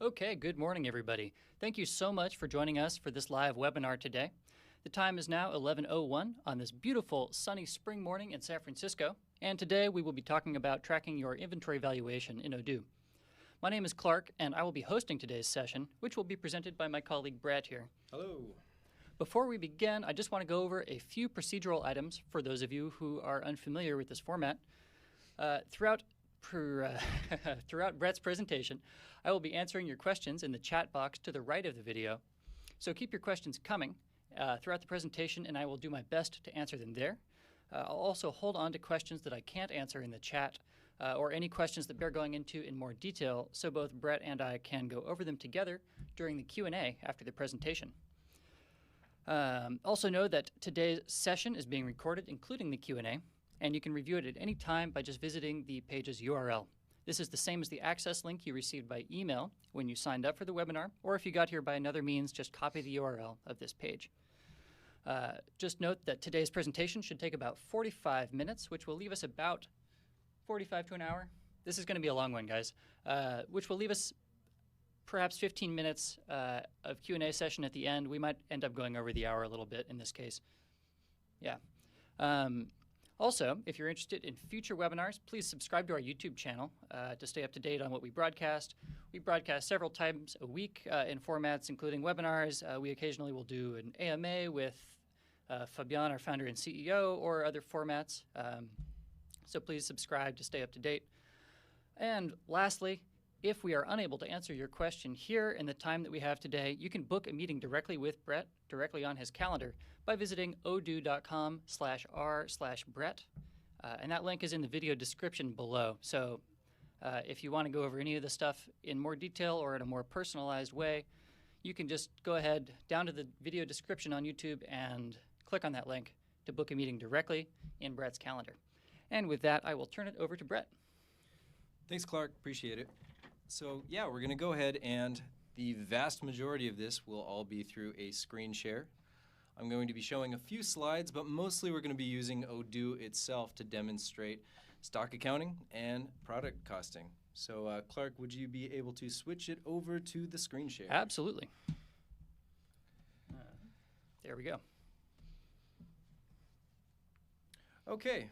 Okay, good morning, everybody. Thank you so much for joining us for this live webinar today. The time is now 11:01 on this beautiful sunny spring morning in San Francisco, and today we will be talking about tracking your inventory valuation in Odoo. My name is Clark, and I will be hosting today's session, which will be presented by my colleague Brett here. Hello. Before we begin, I just want to go over a few procedural items for those of you who are unfamiliar with this format. Throughout Brett's presentation, I will be answering your questions in the chat box to the right of the video. So keep your questions coming throughout the presentation, and I will do my best to answer them there. I'll also hold on to questions that I can't answer in the chat or any questions that bear going into in more detail, so both Brett and I can go over them together during the Q&A after the presentation. Also know that today's session is being recorded, including the Q&A, and you can review it at any time by just visiting the page's URL. This is the same as the access link you received by email when you signed up for the webinar, or if you got here by another means, just copy the URL of this page. Just note that today's presentation should take about 45 minutes, which will leave us about 45 to an hour. This is going to be a long one, guys, which will leave us perhaps 15 minutes of Q&A session at the end. We might end up going over the hour a little bit in this case. Yeah. Also, if you're interested in future webinars, please subscribe to our YouTube channel to stay up to date on what we broadcast. We broadcast several times a week in formats including webinars. We occasionally will do an AMA with Fabian, our founder and CEO, or other formats. So please subscribe to stay up to date. And lastly, if we are unable to answer your question here in the time that we have today, you can book a meeting directly with Brett, directly on his calendar, by visiting odoo.com/r/Brett. And that link is in the video description below. So if you want to go over any of the stuff in more detail or in a more personalized way, you can just go ahead down to the video description on YouTube and click on that link to book a meeting directly in Brett's calendar. And with that, I will turn it over to Brett. Thanks, Clark. Appreciate it. So yeah, we're going to go ahead, and the vast majority of this will all be through a screen share. I'm going to be showing a few slides, but mostly we're going to be using Odoo itself to demonstrate stock accounting and product costing. So Clark, would you be able to switch it over to the screen share? Absolutely. There we go. Okay.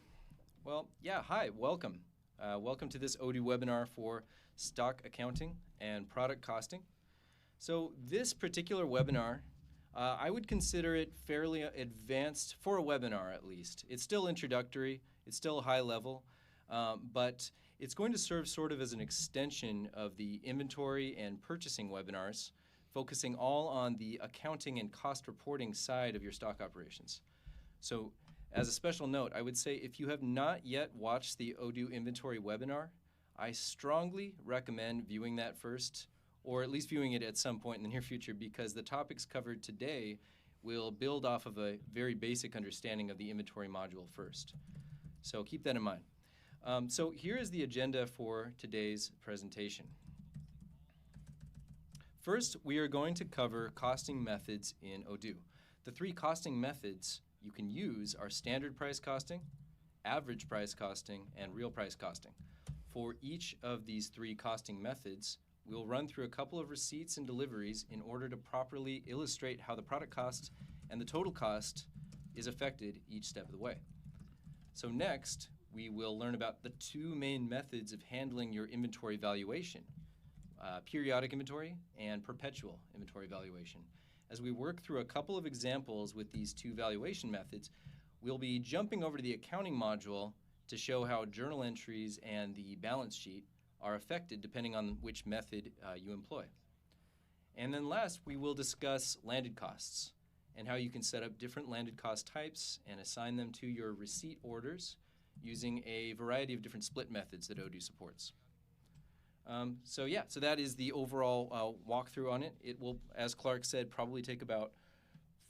Well, yeah, hi, welcome. Welcome to this Odoo webinar for stock accounting and product costing. So this particular webinar, I would consider it fairly advanced for a webinar at least. It's still introductory, it's still high level, but it's going to serve sort of as an extension of the inventory and purchasing webinars, focusing all on the accounting and cost reporting side of your stock operations. So as a special note, I would say if you have not yet watched the Odoo inventory webinar, I strongly recommend viewing that first, or at least viewing it at some point in the near future, because the topics covered today will build off of a very basic understanding of the inventory module first. So keep that in mind. So here is the agenda for today's presentation. First, we are going to cover costing methods in Odoo. The three costing methods you can use are standard price costing, average price costing, and real price costing. For each of these three costing methods, we'll run through a couple of receipts and deliveries in order to properly illustrate how the product cost and the total cost is affected each step of the way. So next, we will learn about the two main methods of handling your inventory valuation, periodic inventory and perpetual inventory valuation. As we work through a couple of examples with these two valuation methods, we'll be jumping over to the accounting module to show how journal entries and the balance sheet are affected depending on which method you employ. And then last, we will discuss landed costs and how you can set up different landed cost types and assign them to your receipt orders using a variety of different split methods that Odoo supports. So that is the overall walkthrough on it. It will, as Clark said, probably take about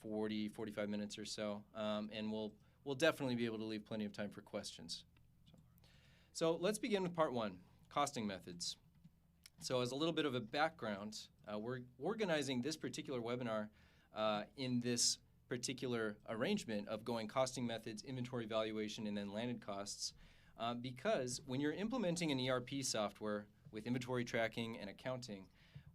45 minutes or so, and we'll definitely be able to leave plenty of time for questions. So let's begin with part one, costing methods. So as a little bit of a background, we're organizing this particular webinar in this particular arrangement of going costing methods, inventory valuation, and then landed costs, because when you're implementing an ERP software with inventory tracking and accounting,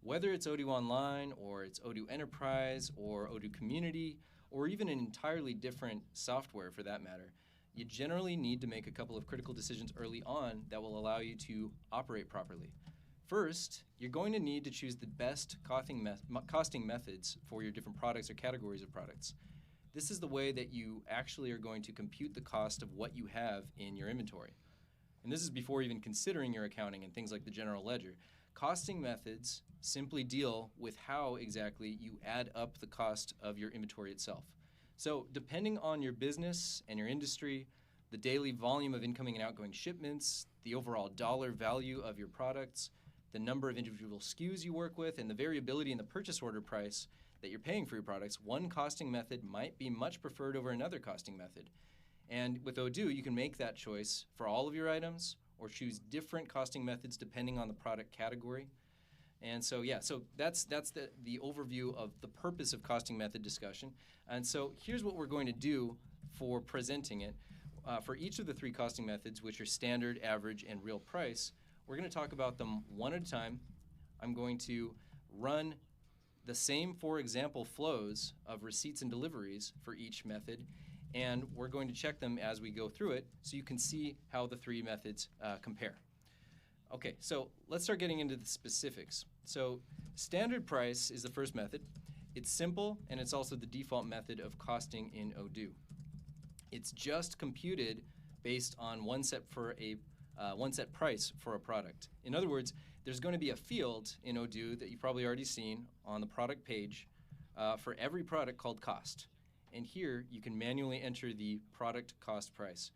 Whether it's Odoo Online or it's Odoo Enterprise or Odoo Community or even an entirely different software for that matter, you generally need to make a couple of critical decisions early on that will allow you to operate properly. First, you're going to need to choose the best costing methods for your different products or categories of products. This is the way that you actually are going to compute the cost of what you have in your inventory. And this is before even considering your accounting and things like the general ledger. Costing methods simply deal with how exactly you add up the cost of your inventory itself. So depending on your business and your industry, the daily volume of incoming and outgoing shipments, the overall dollar value of your products, the number of individual SKUs you work with, and the variability in the purchase order price that you're paying for your products, one costing method might be much preferred over another costing method. And with Odoo, you can make that choice for all of your items or choose different costing methods depending on the product category. And so, yeah, so that's the overview of the purpose of costing method discussion. And so here's what we're going to do for presenting it. For each of the three costing methods, which are standard, average, and real price, we're going to talk about them one at a time. I'm going to run the same 4 example flows of receipts and deliveries for each method, and we're going to check them as we go through it so you can see how the 3 methods compare. Okay, so let's start getting into the specifics. So standard price is the first method. It's simple, and it's also the default method of costing in Odoo. It's just computed based on one set price for a product. In other words, there's going to be a field in Odoo that you've probably already seen on the product page for every product called cost. And here you can manually enter the product cost price.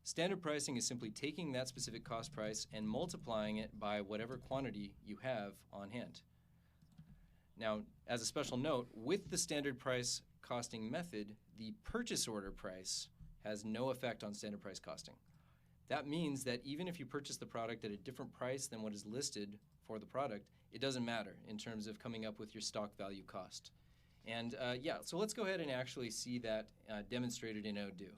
Standard pricing is simply taking that specific cost price and multiplying it by whatever quantity you have on hand. Now, as a special note, with the standard price costing method, the purchase order price has no effect on standard price costing. That means that even if you purchase the product at a different price than what is listed for the product, it doesn't matter in terms of coming up with your stock value cost. And yeah, so let's go ahead and actually see that demonstrated in Odoo.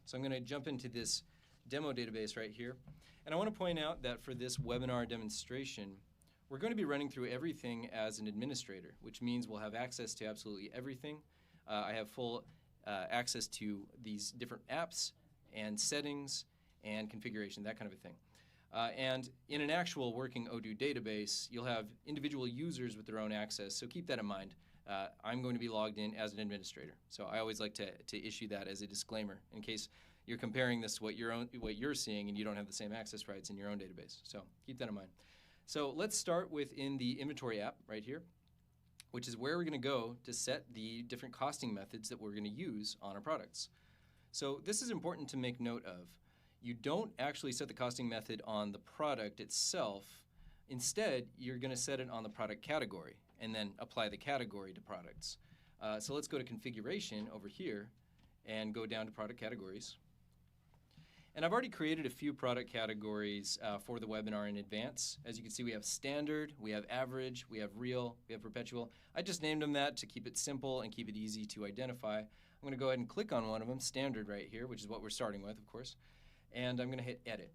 So I'm going to jump into this demo database right here. And I want to point out that for this webinar demonstration, we're going to be running through everything as an administrator, which means we'll have access to absolutely everything. I have full access to these different apps and settings and configuration, that kind of a thing. And in an actual working Odoo database, you'll have individual users with their own access, so keep that in mind. I'm going to be logged in as an administrator, so I always like to issue that as a disclaimer in case you're comparing this to what you're seeing and you don't have the same access rights in your own database. So keep that in mind. So let's start within the inventory app right here, which is where we're going to go to set the different costing methods that we're going to use on our products. So this is important to make note of. You don't actually set the costing method on the product itself. Instead, you're going to set it on the product category and then apply the category to products. So let's go to configuration over here and go down to product categories. And I've already created a few product categories for the webinar in advance. As you can see, we have standard, we have average, we have real, we have perpetual. I just named them that to keep it simple and keep it easy to identify. I'm going to go ahead and click on one of them, standard right here, which is what we're starting with, of course. And I'm going to hit edit.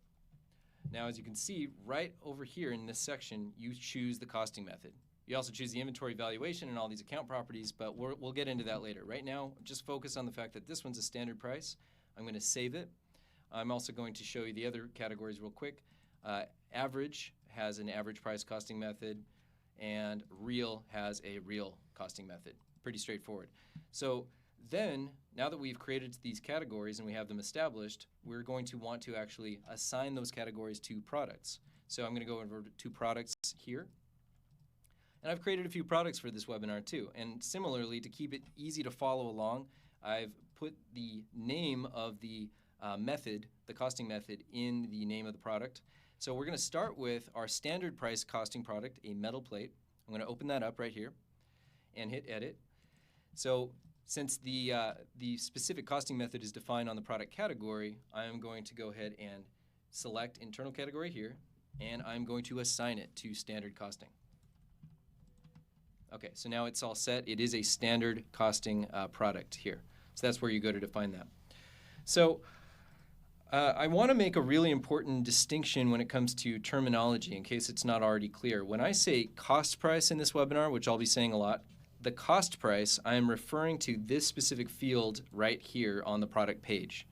Now, as you can see, right over here in this section, you choose the costing method. You also choose the inventory valuation and all these account properties, but we'll get into that later. Right now, just focus on the fact that this one's a standard price. I'm going to save it. I'm also going to show you the other categories real quick. Average has an average price costing method, and real has a real costing method. Pretty straightforward. So then, now that we've created these categories and we have them established, we're going to want to actually assign those categories to products. So I'm going to go over to products here. And I've created a few products for this webinar too. And similarly, to keep it easy to follow along, I've put the name of the method, the costing method, in the name of the product. So we're going to start with our standard price costing product, a metal plate. I'm going to open that up right here and hit edit. So since the specific costing method is defined on the product category, I'm going to go ahead and select internal category here, and I'm going to assign it to standard costing. Okay, so now it's all set. It is a standard costing product here. So that's where you go to define that. So I want to make a really important distinction when it comes to terminology in case it's not already clear. When I say cost price in this webinar, which I'll be saying a lot, the cost price, I am referring to this specific field right here on the product page.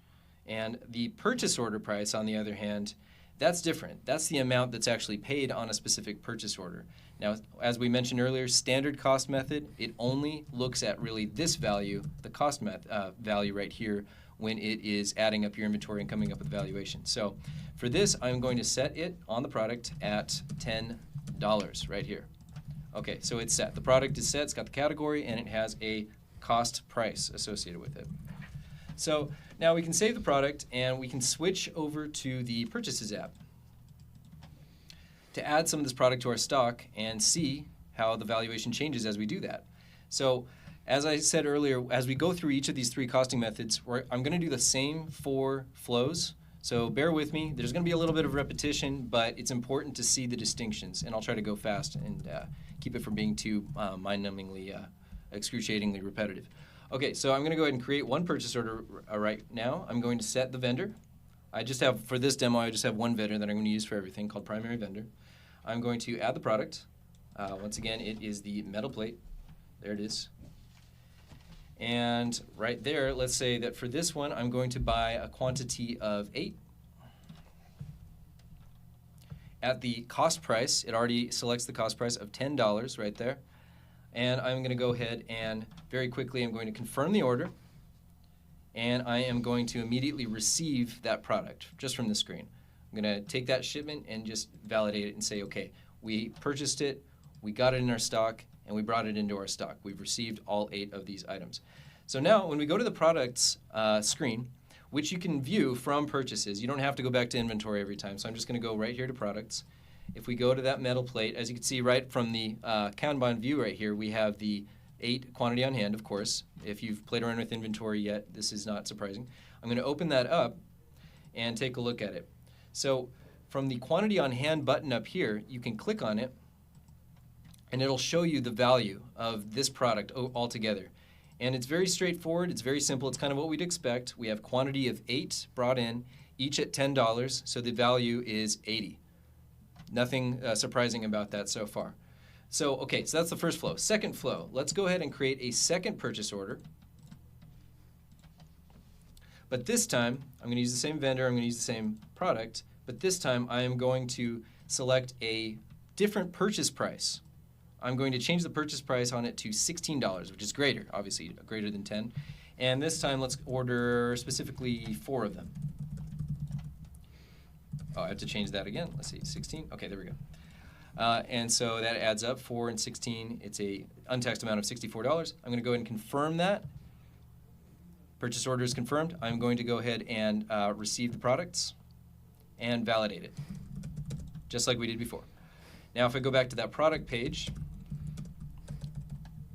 And the purchase order price, on the other hand, that's different. That's the amount that's actually paid on a specific purchase order. Now, as we mentioned earlier, standard cost method, it only looks at really this value, the cost value right here, when it is adding up your inventory and coming up with valuation. So for this, I'm going to set it on the product at $10 right here. Okay, so it's set. The product is set, it's got the category, and it has a cost price associated with it. So now we can save the product and we can switch over to the Purchases app to add some of this product to our stock and see how the valuation changes as we do that. So as I said earlier, as we go through each of these three costing methods, I'm going to do the same 4 flows. So bear with me. There's going to be a little bit of repetition, but it's important to see the distinctions, and I'll try to go fast and keep it from being too mind-numbingly, excruciatingly repetitive. Okay, so I'm going to go ahead and create one purchase order right now. I'm going to set the vendor. For this demo, I just have one vendor that I'm going to use for everything called primary vendor. I'm going to add the product. Once again, it is the metal plate. There it is. And right there, let's say that for this one, I'm going to buy a quantity of 8. At the cost price, it already selects the cost price of $10 right there. And I'm going to go ahead and very quickly, I'm going to confirm the order. And I am going to immediately receive that product just from the screen. I'm going to take that shipment and just validate it and say, okay, we purchased it, we got it in our stock, and we brought it into our stock. We've received all 8 of these items. So now when we go to the products screen, which you can view from purchases, you don't have to go back to inventory every time. So I'm just going to go right here to products. If we go to that metal plate, as you can see right from the Kanban view right here, we have the 8 quantity on hand, of course. If you've played around with inventory yet, this is not surprising. I'm going to open that up and take a look at it. So from the quantity on hand button up here, you can click on it, and it'll show you the value of this product altogether. And it's very straightforward, it's very simple, it's kind of what we'd expect. We have quantity of 8 brought in, each at $10, so the value is 80. Nothing surprising about that so far. So, okay, so that's the first flow. Second flow, let's go ahead and create a second purchase order. But this time, I'm going to use the same vendor, I'm going to use the same product, but this time I am going to select a different purchase price. I'm going to change the purchase price on it to $16, which is greater, obviously greater than 10. And this time let's order specifically 4 of them. Oh, I have to change that again. Let's see, 16. Okay, there we go. And so that adds up, 4 and 16. It's a untaxed amount of $64. I'm going to go ahead and confirm that. Purchase order is confirmed. I'm going to go ahead and receive the products and validate it, just like we did before. Now if I go back to that product page,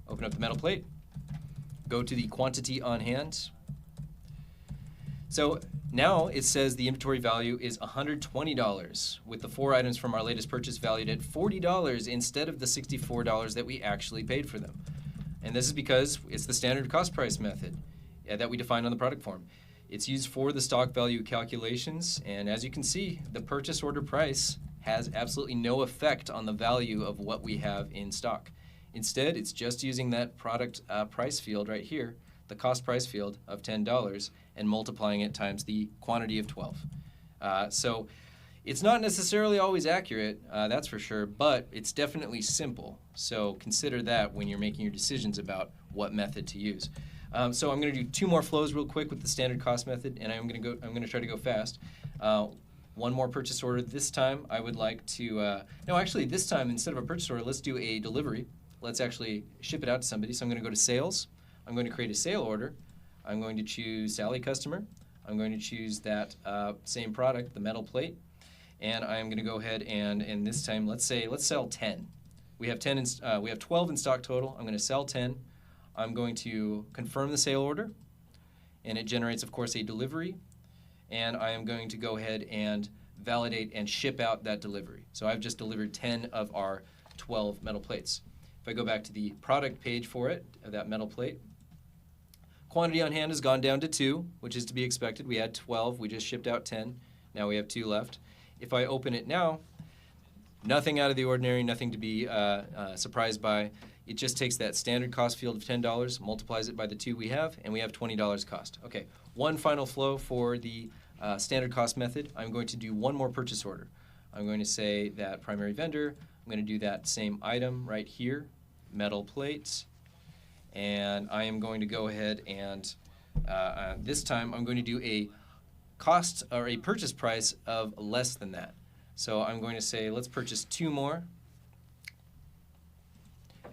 open up the metal plate, go to the quantity on hand. So now it says the inventory value is $120 with the 4 items from our latest purchase valued at $40 instead of the $64 that we actually paid for them. And this is because it's the standard cost price method that we defined on the product form. It's used for the stock value calculations, and as you can see, the purchase order price has absolutely no effect on the value of what we have in stock. Instead, it's just using that product price field right here, the cost price field of $10, and multiplying it times the quantity of 12. So it's not necessarily always accurate, that's for sure, but it's definitely simple. So consider that when you're making your decisions about what method to use. So I'm going to do 2 more flows real quick with the standard cost method, and I'm going to try to go fast. One more purchase order. This time I would like to, no, actually this time instead of a purchase order, let's do a delivery. Let's actually ship it out to somebody. So I'm going to go to sales. I'm going to create a sale order. I'm going to choose Sally customer. I'm going to choose that same product, the metal plate. And I'm going to go ahead and this time, let's sell 10. We have 12 in stock total. I'm going to sell 10. I'm going to confirm the sale order. And it generates, of course, a delivery. And I am going to go ahead and validate and ship out that delivery. So I've just delivered 10 of our 12 metal plates. If I go back to the product page for it, of that metal plate, Quantity on hand has gone down to 2, which is to be expected. We had 12. We just shipped out 10. Now we have 2 left. If I open it now, nothing out of the ordinary, nothing to be surprised by. It just takes that standard cost field of $10, multiplies it by the 2 we have, and we have $20 cost. Okay, one final flow for the standard cost method. I'm going to do one more purchase order. I'm going to say that primary vendor. I'm going to do that same item right here, metal plates. And I am going to go ahead and this time I'm going to do a cost or a purchase price of less than that. So I'm going to say let's purchase 2 more,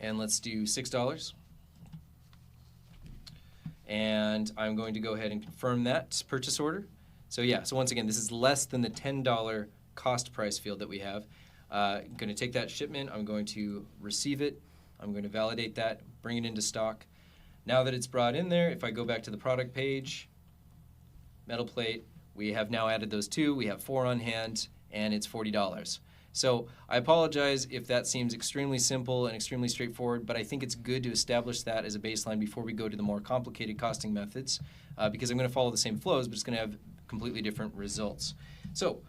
and let's do $6. And I'm going to go ahead and confirm that purchase order. So yeah, so once again, this is less than the $10 cost price field that we have. I'm going to take that shipment, I'm going to receive it, I'm going to validate that, bring it into stock. Now that it's brought in there, if I go back to the product page, metal plate, we have now added those 2, we have 4 on hand, and it's $40. So I apologize if that seems extremely simple and extremely straightforward, but I think it's good to establish that as a baseline before we go to the more complicated costing methods, because I'm going to follow the same flows, but it's going to have completely different results. So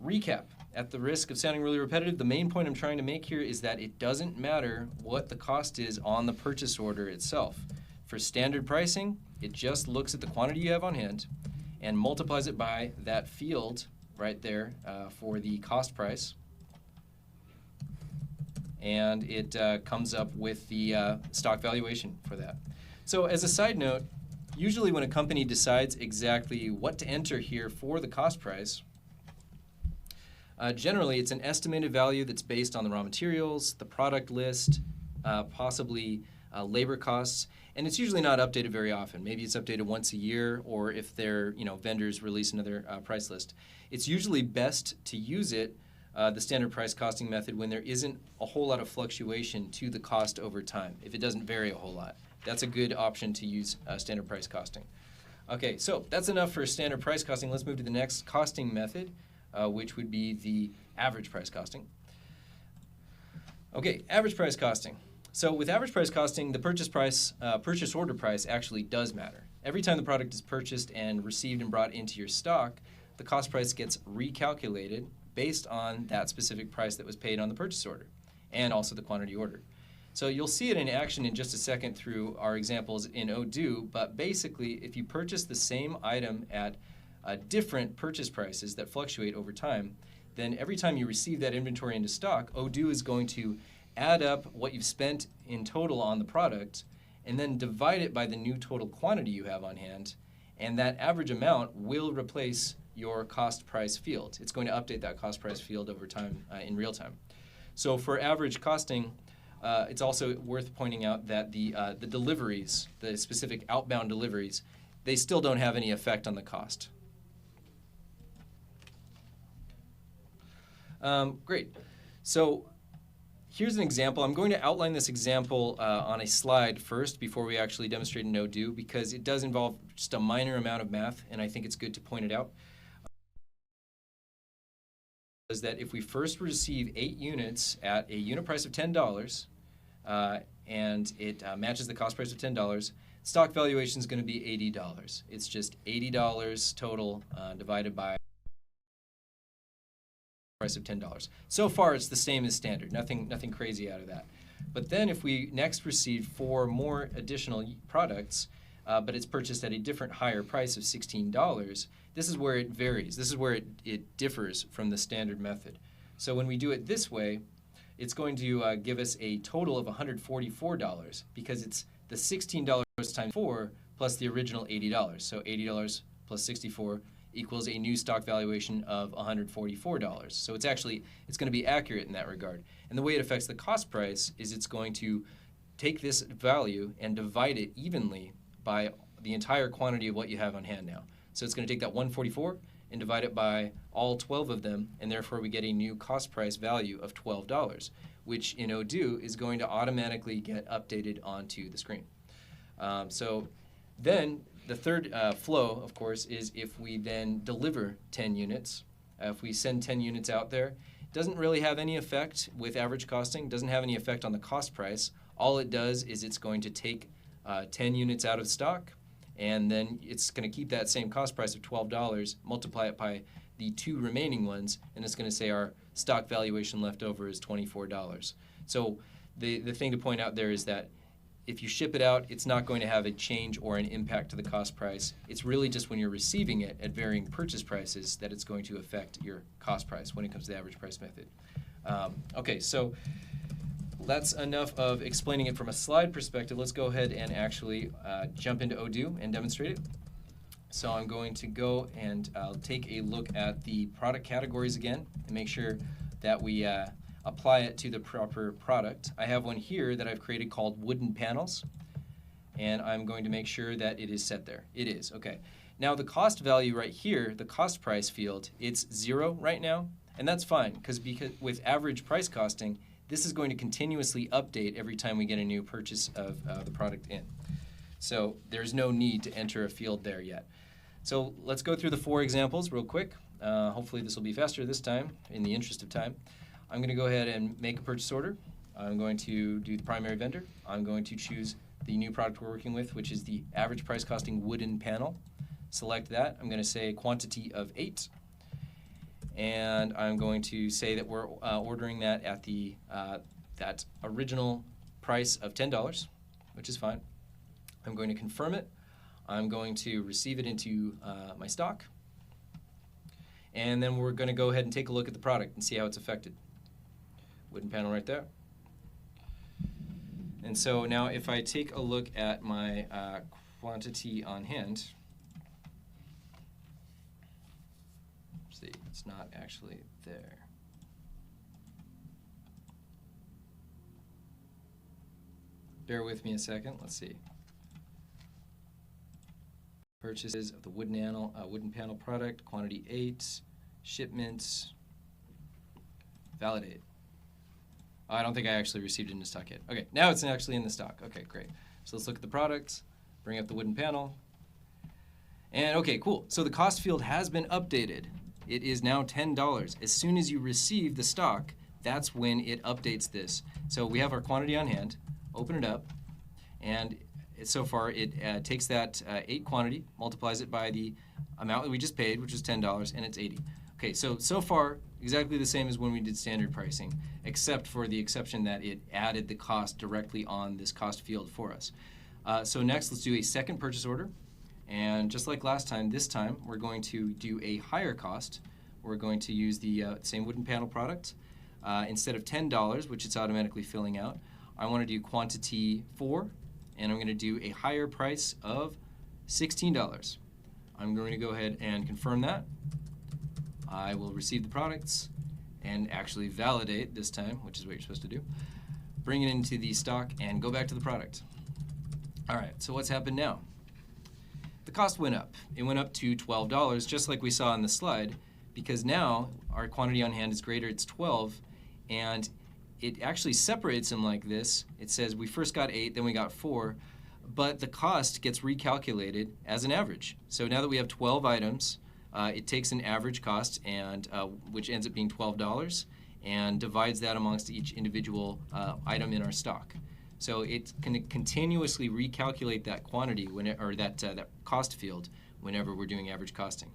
recap. At the risk of sounding really repetitive, the main point I'm trying to make here is that it doesn't matter what the cost is on the purchase order itself. For standard pricing, it just looks at the quantity you have on hand and multiplies it by that field right there for the cost price. And it comes up with the stock valuation for that. So as a side note, usually when a company decides exactly what to enter here for the cost price, generally, it's an estimated value that's based on the raw materials, the product list, possibly labor costs, and it's usually not updated very often. Maybe it's updated once a year, or if their vendors release another price list. It's usually best to use it, the standard price costing method, when there isn't a whole lot of fluctuation to the cost over time. If it doesn't vary a whole lot, that's a good option to use standard price costing. Okay, so that's enough for standard price costing. Let's move to the next costing method, which would be the average price costing. Okay, average price costing. So with average price costing, the purchase order price actually does matter. Every time the product is purchased and received and brought into your stock, the cost price gets recalculated based on that specific price that was paid on the purchase order, and also the quantity ordered. So you'll see it in action in just a second through our examples in Odoo, but basically if you purchase the same item at different purchase prices that fluctuate over time, then every time you receive that inventory into stock, Odoo is going to add up what you've spent in total on the product and then divide it by the new total quantity you have on hand, and that average amount will replace your cost price field. It's going to update that cost price field over time in real time. So for average costing, it's also worth pointing out that the deliveries, the specific outbound deliveries, they still don't have any effect on the cost. Great. So here's an example. I'm going to outline this example on a slide first before we actually demonstrate in Odoo, because it does involve just a minor amount of math, and I think it's good to point it out. Is that if we first receive 8 units at a unit price of $10, and it matches the cost price of $10, stock valuation is going to be $80. It's just $80 total divided by price of $10. So far, it's the same as standard. Nothing crazy out of that. But then if we next receive 4 more additional products, but it's purchased at a different higher price of $16, this is where it varies. This is where it differs from the standard method. So when we do it this way, it's going to give us a total of $144 because it's the $16 times 4 plus the original $80. So $80 plus 64 equals a new stock valuation of $144. So it's going to be accurate in that regard. And the way it affects the cost price is it's going to take this value and divide it evenly by the entire quantity of what you have on hand now. So it's going to take that 144 and divide it by all 12 of them, and therefore we get a new cost price value of $12, which in Odoo is going to automatically get updated onto the screen. So then the third flow, of course, is if we then deliver 10 units. If we send 10 units out there, it doesn't really have any effect with average costing, doesn't have any effect on the cost price. All it does is it's going to take 10 units out of stock, and then it's going to keep that same cost price of $12, multiply it by the 2 remaining ones, and it's going to say our stock valuation left over is $24. So the thing to point out there is that if you ship it out, it's not going to have a change or an impact to the cost price. It's really just when you're receiving it at varying purchase prices that it's going to affect your cost price when it comes to the average price method. Okay, so that's enough of explaining it from a slide perspective. Let's go ahead and actually jump into Odoo and demonstrate it. So I'm going to go and take a look at the product categories again and make sure that we apply it to the proper product. I have one here that I've created called wooden panels, and I'm going to make sure that it is set there. It is, okay. Now the cost value right here, the cost price field, it's 0 right now, and that's fine because with average price costing, this is going to continuously update every time we get a new purchase of the product in. So there's no need to enter a field there yet. So let's go through the 4 examples real quick. Hopefully this will be faster this time in the interest of time. I'm going to go ahead and make a purchase order. I'm going to do the primary vendor. I'm going to choose the new product we're working with, which is the average price costing wooden panel. Select that. I'm going to say quantity of 8. And I'm going to say that we're ordering that at the that original price of $10, which is fine. I'm going to confirm it. I'm going to receive it into my stock. And then we're going to go ahead and take a look at the product and see how it's affected. Wooden panel right there. And so now if I take a look at my quantity on hand, see, it's not actually there. Bear with me a second. Let's see. Purchases of the wooden panel product, quantity 8, shipments, validate. I don't think I actually received it in stock yet. Okay, now it's actually in the stock. Okay, great. So let's look at the products, bring up the wooden panel. And okay, cool. So the cost field has been updated. It is now $10. As soon as you receive the stock, that's when it updates this. So we have our quantity on hand, open it up, and so far it takes that 8 quantity, multiplies it by the amount that we just paid, which is $10, and it's 80. Okay, so far exactly the same as when we did standard pricing, except for the exception that it added the cost directly on this cost field for us. So next, let's do a second purchase order. And just like last time, this time we're going to do a higher cost. We're going to use the same wooden panel product. Instead of $10, which it's automatically filling out, I want to do quantity 4, and I'm going to do a higher price of $16. I'm going to go ahead and confirm that. I will receive the products and actually validate this time, which is what you're supposed to do. Bring it into the stock and go back to the product. All right, so what's happened now? The cost went up. It went up to $12, just like we saw on the slide, because now our quantity on hand is greater, it's 12, and it actually separates them like this. It says we first got 8, then we got 4, but the cost gets recalculated as an average. So now that we have 12 items, it takes an average cost, and which ends up being $12, and divides that amongst each individual item in our stock. So it can continuously recalculate that quantity or that cost field whenever we're doing average costing.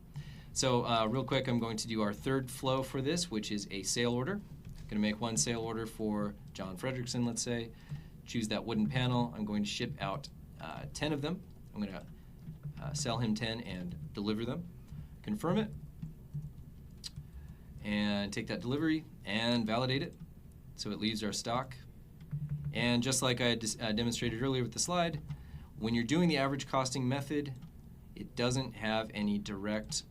So real quick, I'm going to do our third flow for this, which is a sale order. I'm going to make one sale order for John Fredrickson, let's say. Choose that wooden panel. I'm going to ship out 10 of them. I'm going to sell him 10 and deliver them. Confirm it, and take that delivery and validate it so it leaves our stock. And just like I demonstrated earlier with the slide, when you're doing the average costing method, it doesn't have any direct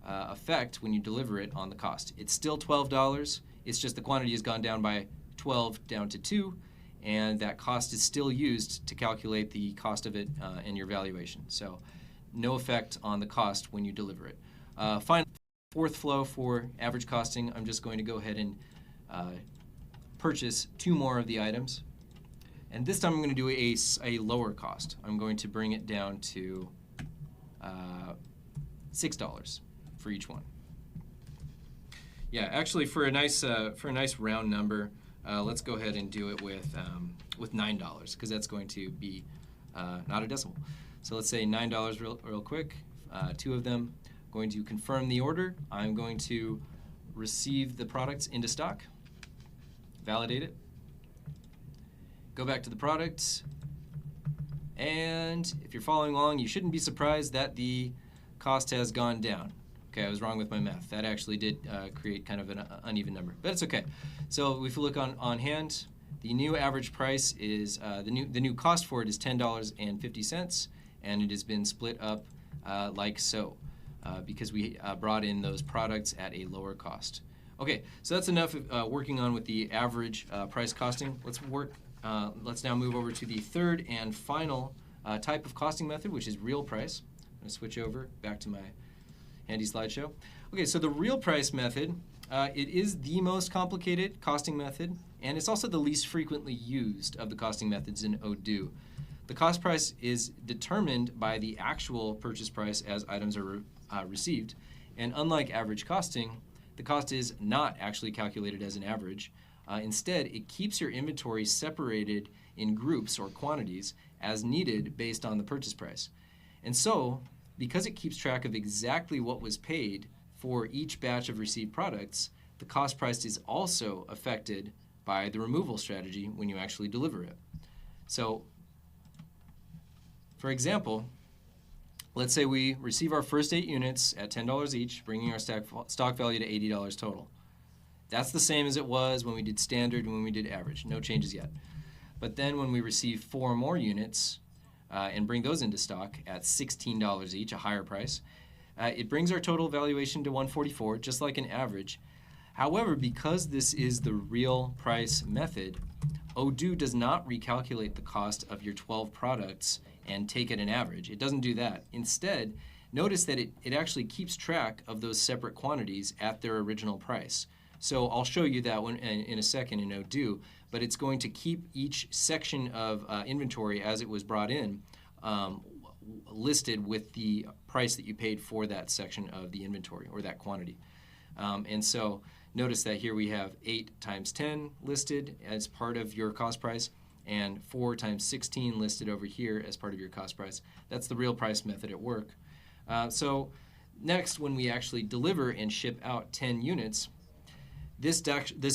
effect when you deliver it on the cost. It's still $12, it's just the quantity has gone down by 12 down to 2, and that cost is still used to calculate the cost of it and your valuation. So no effect on the cost when you deliver it. Finally, fourth flow for average costing, I'm just going to go ahead and purchase 2 more of the items. And this time I'm going to do a lower cost. I'm going to bring it down to $6 for each one. Yeah, actually for a nice round number, let's go ahead and do it with $9, because that's going to be not a decimal. So let's say $9 real quick, 2 of them. Going to confirm the order. I'm going to receive the products into stock, validate it, go back to the product, and if you're following along, you shouldn't be surprised that the cost has gone down. Okay, I was wrong with my math. That actually did create kind of an uneven number, but it's okay. So if you look on hand, the new average price is, the new cost for it is $10.50, and it has been split up like so, because we brought in those products at a lower cost. Okay, so that's enough working on with the average price costing. Let's now move over to the third and final type of costing method, which is real price. I'm going to switch over back to my handy slideshow. Okay, so the real price method, it is the most complicated costing method, and it's also the least frequently used of the costing methods in Odoo. The cost price is determined by the actual purchase price as items are received, and unlike average costing, the cost is not actually calculated as an average. Instead, it keeps your inventory separated in groups or quantities as needed based on the purchase price. And so, because it keeps track of exactly what was paid for each batch of received products, the cost price is also affected by the removal strategy when you actually deliver it. So, for example, let's say we receive our first 8 units at $10 each, bringing our stock value to $80 total. That's the same as it was when we did standard and when we did average. No changes yet. But then when we receive 4 more units and bring those into stock at $16 each, a higher price, it brings our total valuation to $144, just like an average. However, because this is the real price method, Odoo does not recalculate the cost of your 12 products and take it an average. It doesn't do that. Instead, notice that it actually keeps track of those separate quantities at their original price. So I'll show you that one in a second in Odoo, but it's going to keep each section of inventory as it was brought in listed with the price that you paid for that section of the inventory or that quantity. And so notice that here we have 8 times 10 listed as part of your cost price and 4 times 16 listed over here as part of your cost price. That's the real price method at work. So next, when we actually deliver and ship out 10 units, this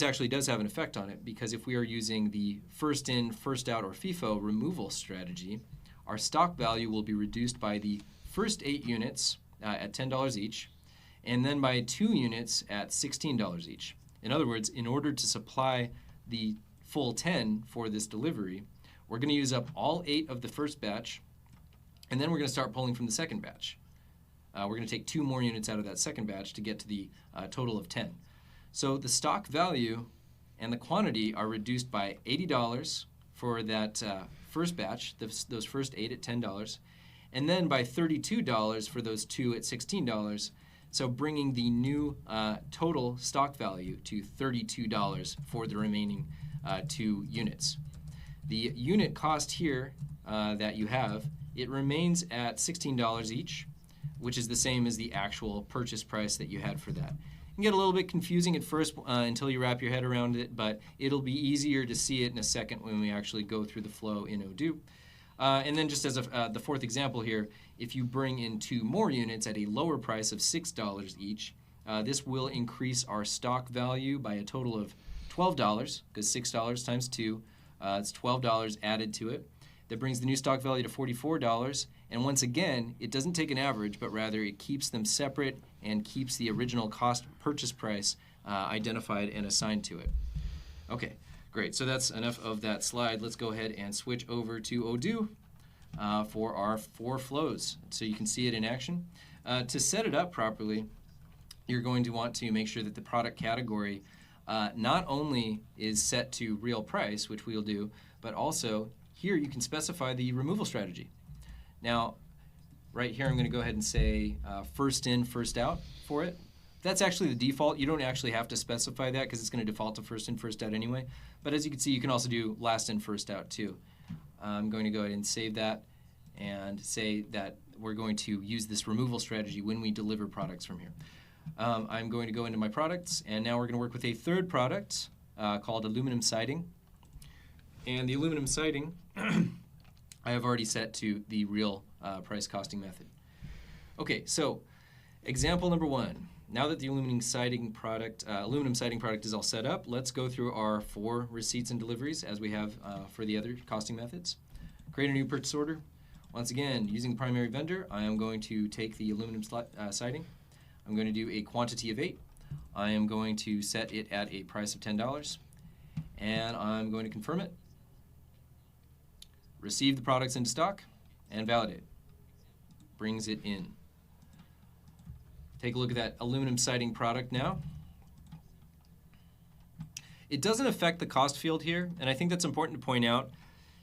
actually does have an effect on it, because if we are using the first in, first out, or FIFO removal strategy, our stock value will be reduced by the first 8 units at $10 each, and then by 2 units at $16 each. In other words, in order to supply the full 10 for this delivery, we're going to use up all 8 of the first batch, and then we're going to start pulling from the second batch. We're going to take 2 more units out of that second batch to get to the total of 10. So the stock value and the quantity are reduced by $80 for that first batch, those first 8 at $10, and then by $32 for those 2 at $16, so bringing the new total stock value to $32 for the remaining 2 units. The unit cost here that you have, it remains at $16 each, which is the same as the actual purchase price that you had for that. It can get a little bit confusing at first until you wrap your head around it, but it'll be easier to see it in a second when we actually go through the flow in Odoo. And then just as the fourth example here, if you bring in 2 more units at a lower price of $6 each, this will increase our stock value by a total of $12, because $6 times 2, it's $12 added to it. That brings the new stock value to $44, and once again, it doesn't take an average, but rather it keeps them separate and keeps the original cost purchase price identified and assigned to it. Okay, great. So that's enough of that slide. Let's go ahead and switch over to Odoo for our 4 flows, so you can see it in action. To set it up properly, you're going to want to make sure that the product category not only is set to real price, which we'll do, but also here you can specify the removal strategy. Now, right here I'm going to go ahead and say first in, first out for it. That's actually the default. You don't actually have to specify that because it's going to default to first in, first out anyway. But as you can see, you can also do last in, first out too. I'm going to go ahead and save that and say that we're going to use this removal strategy when we deliver products from here. I'm going to go into my products, and now we're going to work with a third product called aluminum siding. And the aluminum siding, I have already set to the real price costing method. Okay, so example number 1. Now that the aluminum siding product is all set up, let's go through our 4 receipts and deliveries as we have for the other costing methods. Create a new purchase order. Once again, using the primary vendor, I am going to take the aluminum siding. I'm going to do a quantity of 8. I am going to set it at a price of $10, and I'm going to confirm it, receive the products into stock, and validate. Brings it in. Take a look at that aluminum siding product now. It doesn't affect the cost field here, and I think that's important to point out.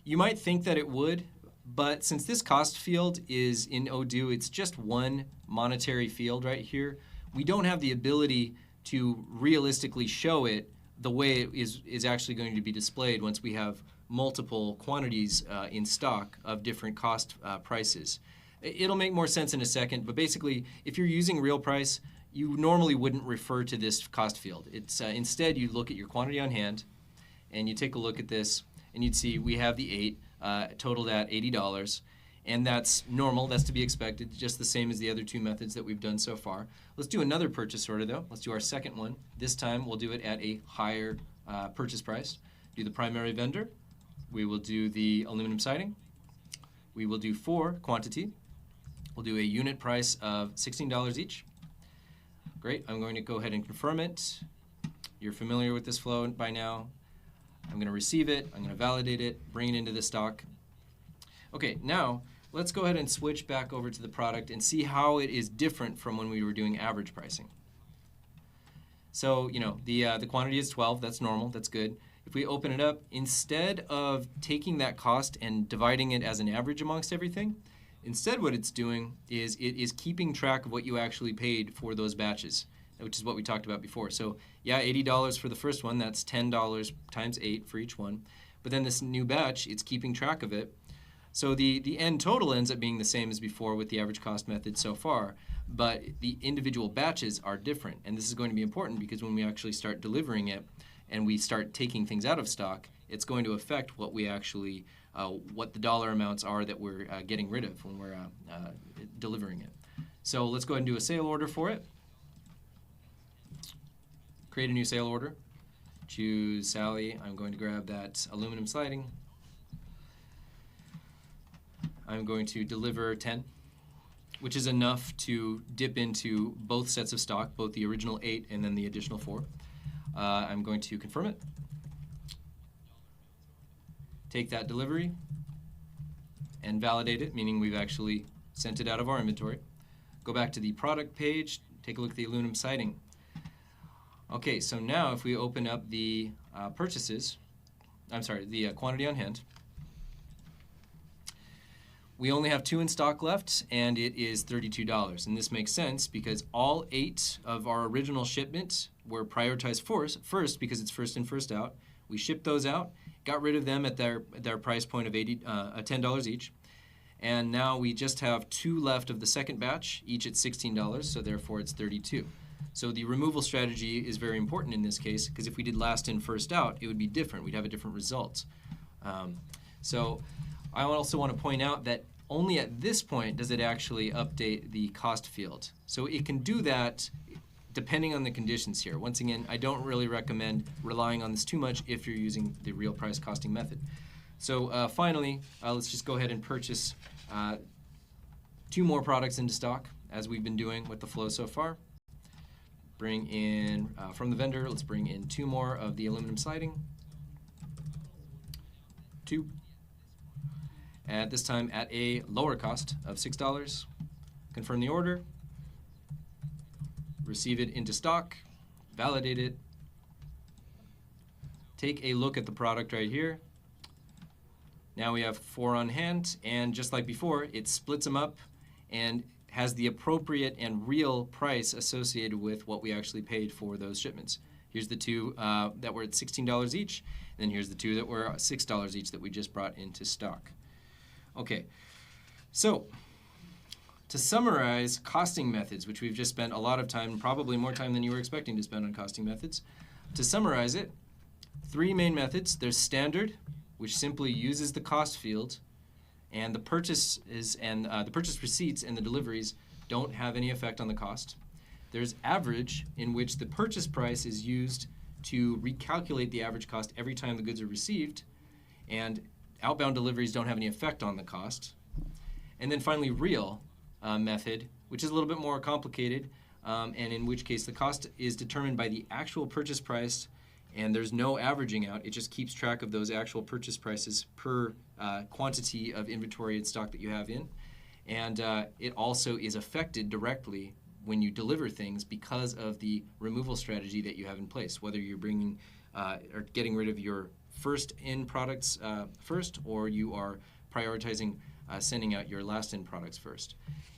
You might think that it would, but since this cost field is in Odoo, it's just one monetary field right here. We don't have the ability to realistically show it the way it is actually going to be displayed once we have multiple quantities in stock of different cost prices. It'll make more sense in a second, but basically, if you're using real price, you normally wouldn't refer to this cost field. It's instead, you look at your quantity on hand, and you take a look at this, and you'd see we have the 8 totaled at $80, and that's normal. That's to be expected, just the same as the other 2 methods that we've done so far. Let's do another purchase order, though. Let's do our second one. This time, we'll do it at a higher purchase price. Do the primary vendor. We will do the aluminum siding. We will do 4 quantity. We'll do a unit price of $16 each. Great. I'm going to go ahead and confirm it. You're familiar with this flow by now. I'm going to receive it. I'm going to validate it, bring it into the stock. Okay, now let's go ahead and switch back over to the product and see how it is different from when we were doing average pricing. So, the quantity is 12. That's normal. That's good. If we open it up, instead of taking that cost and dividing it as an average amongst everything, instead what it's doing is it is keeping track of what you actually paid for those batches, which is what we talked about before. So yeah, $80 for the first one, that's $10 times 8 for each one. But then this new batch, it's keeping track of it. So the end total ends up being the same as before with the average cost method so far, but the individual batches are different. And this is going to be important because when we actually start delivering it and we start taking things out of stock, it's going to affect what we actually what the dollar amounts are that we're getting rid of when we're delivering it. So let's go ahead and do a sale order for it. Create a new sale order. Choose Sally. I'm going to grab that aluminum siding. I'm going to deliver 10, which is enough to dip into both sets of stock, both the original 8 and then the additional 4. I'm going to confirm it. Take that delivery and validate it, meaning we've actually sent it out of our inventory. Go back to the product page, take a look at the aluminum siding. Okay, so now if we open up the the quantity on hand, we only have 2 in stock left, and it is $32. And this makes sense because all 8 of our original shipments were prioritized first because it's first in, first out. We shipped those out, got rid of them at their price point of $10 each. And now we just have 2 left of the second batch, each at $16, so therefore it's $32. So the removal strategy is very important in this case because if we did last in, first out, it would be different. We'd have a different result. So I also want to point out that only at this point does it actually update the cost field. So it can do that depending on the conditions here. Once again, I don't really recommend relying on this too much if you're using the real price costing method. So finally, let's just go ahead and purchase 2 more products into stock as we've been doing with the flow so far. Bring in, from the vendor, let's bring in 2 more of the aluminum siding. 2. At this time at a lower cost of $6. Confirm the order. Receive it into stock. Validate it. Take a look at the product right here. Now we have 4 on hand, and just like before, it splits them up and has the appropriate and real price associated with what we actually paid for those shipments. Here's the 2 that were at $16 each, and then here's the 2 that were $6 each that we just brought into stock. Okay, so to summarize costing methods, which we've just spent a lot of time, probably more time than you were expecting to spend on costing methods, to summarize it, 3 main methods. There's standard, which simply uses the cost field and the purchase receipts and the deliveries don't have any effect on the cost. There's average, in which the purchase price is used to recalculate the average cost every time the goods are received, and outbound deliveries don't have any effect on the cost. And then finally, real method, which is a little bit more complicated, and in which case the cost is determined by the actual purchase price, and there's no averaging out. It just keeps track of those actual purchase prices per quantity of inventory and stock that you have in. And it also is affected directly when you deliver things because of the removal strategy that you have in place, whether you're bringing or getting rid of your first in products first, or you are prioritizing sending out your last in products first.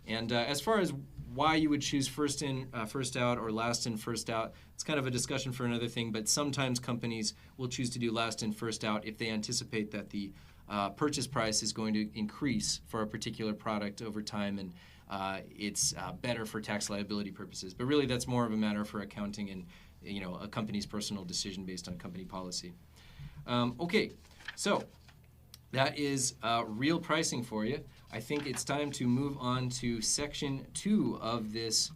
And as far as why you would choose first in, first out, or last in, first out, it's kind of a discussion for another thing, but sometimes companies will choose to do last in, first out if they anticipate that the purchase price is going to increase for a particular product over time, and it's better for tax liability purposes. But really, that's more of a matter for accounting and a company's personal decision based on company policy. Okay, so that is real pricing for you. I think it's time to move on to section 2 of this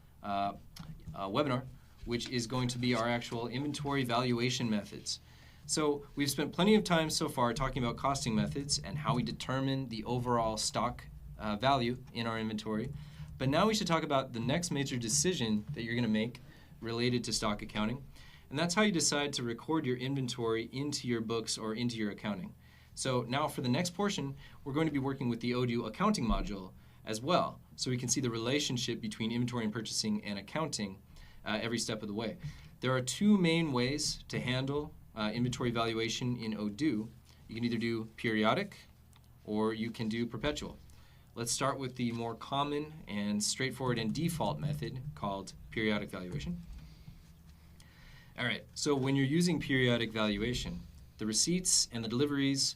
webinar, which is going to be our actual inventory valuation methods. So we've spent plenty of time so far talking about costing methods and how we determine the overall stock value in our inventory. But now we should talk about the next major decision that you're going to make related to stock accounting. And that's how you decide to record your inventory into your books or into your accounting. So now for the next portion, we're going to be working with the Odoo accounting module as well, so we can see the relationship between inventory and purchasing and accounting every step of the way. There are 2 main ways to handle inventory valuation in Odoo. You can either do periodic or you can do perpetual. Let's start with the more common and straightforward and default method called periodic valuation. All right, so when you're using periodic valuation, the receipts and the deliveries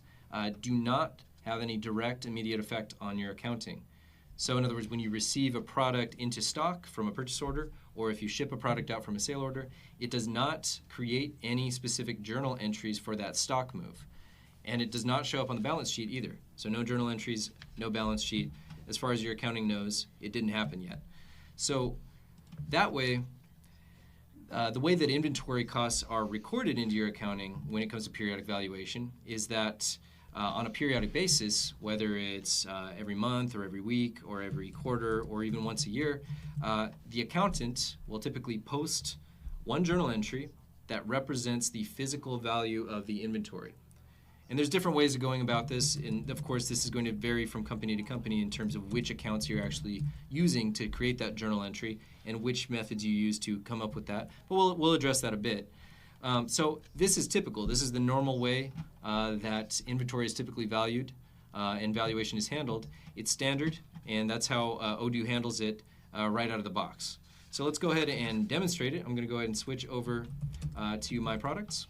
do not have any direct immediate effect on your accounting. So in other words, when you receive a product into stock from a purchase order, or if you ship a product out from a sale order, it does not create any specific journal entries for that stock move. And it does not show up on the balance sheet either. So no journal entries, no balance sheet. As far as your accounting knows, it didn't happen yet. So that way, the way that inventory costs are recorded into your accounting when it comes to periodic valuation is that on a periodic basis, whether it's every month or every week or every quarter or even once a year, the accountant will typically post one journal entry that represents the physical value of the inventory. And there's different ways of going about this, and of course this is going to vary from company to company in terms of which accounts you're actually using to create that journal entry and which methods you use to come up with that. But we'll address that a bit. So this is typical. This is the normal way that inventory is typically valued and valuation is handled. It's standard, and that's how Odoo handles it right out of the box. So let's go ahead and demonstrate it. I'm going to go ahead and switch over to my products.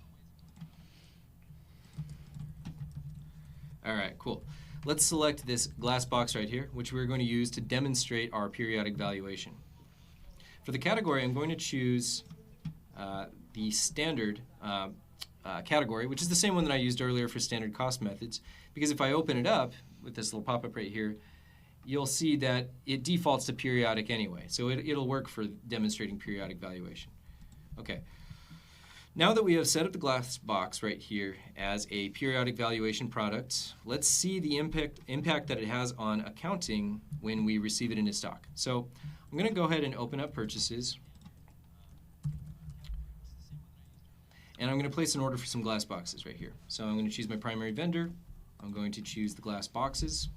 All right, cool. Let's select this glass box right here, which we're going to use to demonstrate our periodic valuation. For the category, I'm going to choose the standard category, which is the same one that I used earlier for standard cost methods, because if I open it up with this little pop-up right here, you'll see that it defaults to periodic anyway, so it'll work for demonstrating periodic valuation. Okay. Now that we have set up the glass box right here as a periodic valuation product, let's see the impact that it has on accounting when we receive it into stock. So I'm going to go ahead and open up purchases, and I'm going to place an order for some glass boxes right here. So I'm going to choose my primary vendor. I'm going to choose the glass boxes.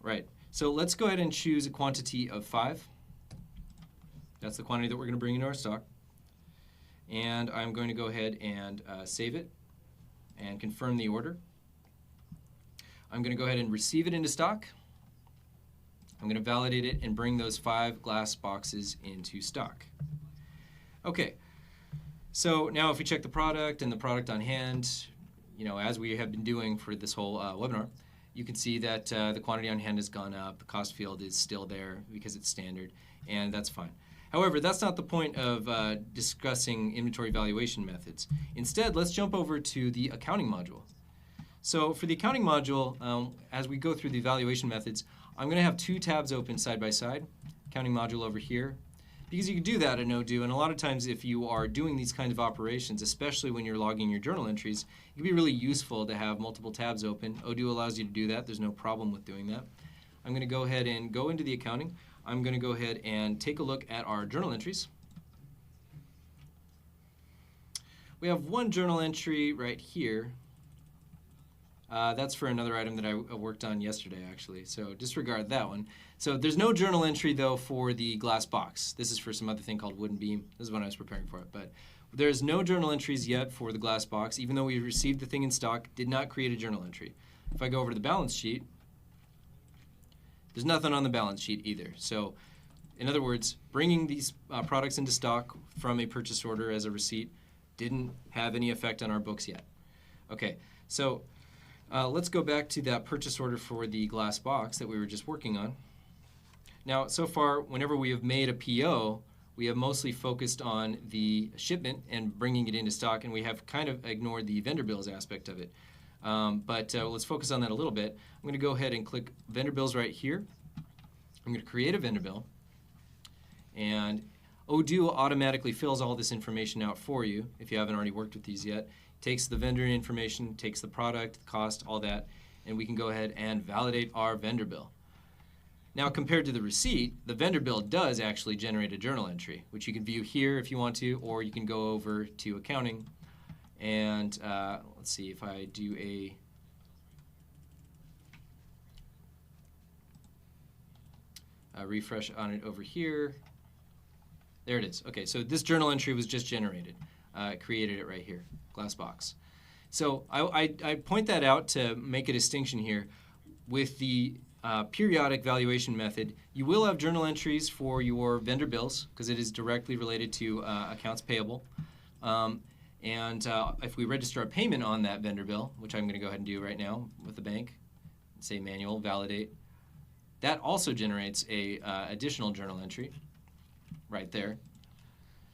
Right, so let's go ahead and choose a quantity of 5. That's the quantity that we're going to bring into our stock. And I'm going to go ahead and save it and confirm the order. I'm going to go ahead and receive it into stock. I'm going to validate it and bring those 5 glass boxes into stock. Okay, so now if we check the product and the product on hand, as we have been doing for this whole webinar, you can see that the quantity on hand has gone up, the cost field is still there because it's standard, and that's fine. However, that's not the point of discussing inventory valuation methods. Instead, let's jump over to the accounting module. So for the accounting module, as we go through the evaluation methods, I'm going to have two tabs open side by side. Accounting module over here. Because you can do that in Odoo, and a lot of times if you are doing these kinds of operations, especially when you're logging your journal entries, it can be really useful to have multiple tabs open. Odoo allows you to do that. There's no problem with doing that. I'm going to go ahead and go into the accounting. I'm going to go ahead and take a look at our journal entries. We have one journal entry right here. That's for another item that I worked on yesterday, actually, so disregard that one. So there's no journal entry, though, for the glass box. This is for some other thing called wooden beam. This is when I was preparing for it. But there's no journal entries yet for the glass box, even though we received the thing in stock, did not create a journal entry. If I go over to the balance sheet, there's nothing on the balance sheet either. So in other words, bringing these products into stock from a purchase order as a receipt didn't have any effect on our books yet. Okay, so let's go back to that purchase order for the glass box that we were just working on. Now, so far, whenever we have made a PO, we have mostly focused on the shipment and bringing it into stock, and we have kind of ignored the vendor bills aspect of it. But let's focus on that a little bit. I'm going to go ahead and click vendor bills right here. I'm going to create a vendor bill, and Odoo automatically fills all this information out for you if you haven't already worked with these yet. Takes the vendor information, takes the product, the cost, all that, and we can go ahead and validate our vendor bill. Now, compared to the receipt, the vendor bill does actually generate a journal entry, which you can view here if you want to, or you can go over to accounting. And let's see if I do a refresh on it over here. There it is. Okay, so this journal entry was just generated. It created it right here, glass box. So I point that out to make a distinction here. With the periodic valuation method, you will have journal entries for your vendor bills because it is directly related to accounts payable. If we register a payment on that vendor bill, which I'm going to go ahead and do right now with the bank, say manual, validate, that also generates a additional journal entry right there.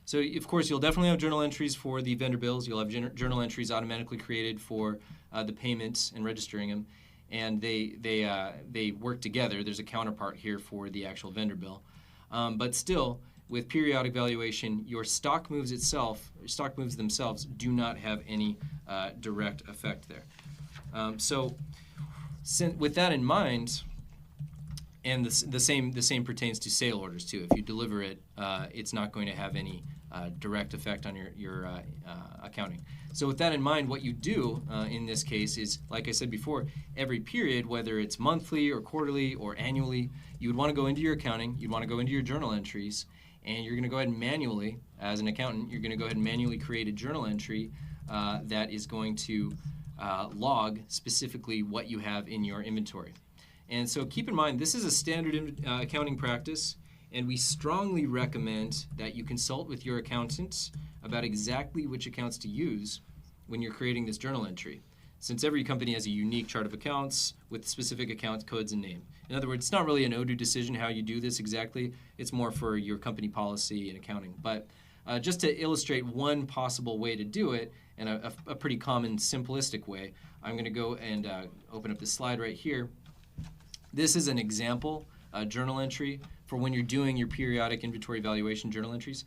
So, of course, you'll definitely have journal entries for the vendor bills. You'll have journal entries automatically created for the payments and registering them. And they work together. There's a counterpart here for the actual vendor bill. But still, with periodic valuation, your stock moves themselves do not have any direct effect there. With that in mind, and the same pertains to sale orders too. If you deliver it, it's not going to have any direct effect on your accounting. So with that in mind, what you do in this case is, like I said before, every period, whether it's monthly or quarterly or annually, you would want to go into your accounting, you'd want to go into your journal entries, and you're going to go ahead and manually, as an accountant, you're going to go ahead and manually create a journal entry that is going to log specifically what you have in your inventory. And so keep in mind, this is a standard accounting practice, and we strongly recommend that you consult with your accountants about exactly which accounts to use when you're creating this journal entry, since every company has a unique chart of accounts with specific account codes and name. In other words, it's not really an Odoo decision how you do this exactly. It's more for your company policy and accounting. But just to illustrate one possible way to do it, and a pretty common simplistic way, I'm going to go and open up this slide right here. This is an example journal entry for when you're doing your periodic inventory valuation journal entries.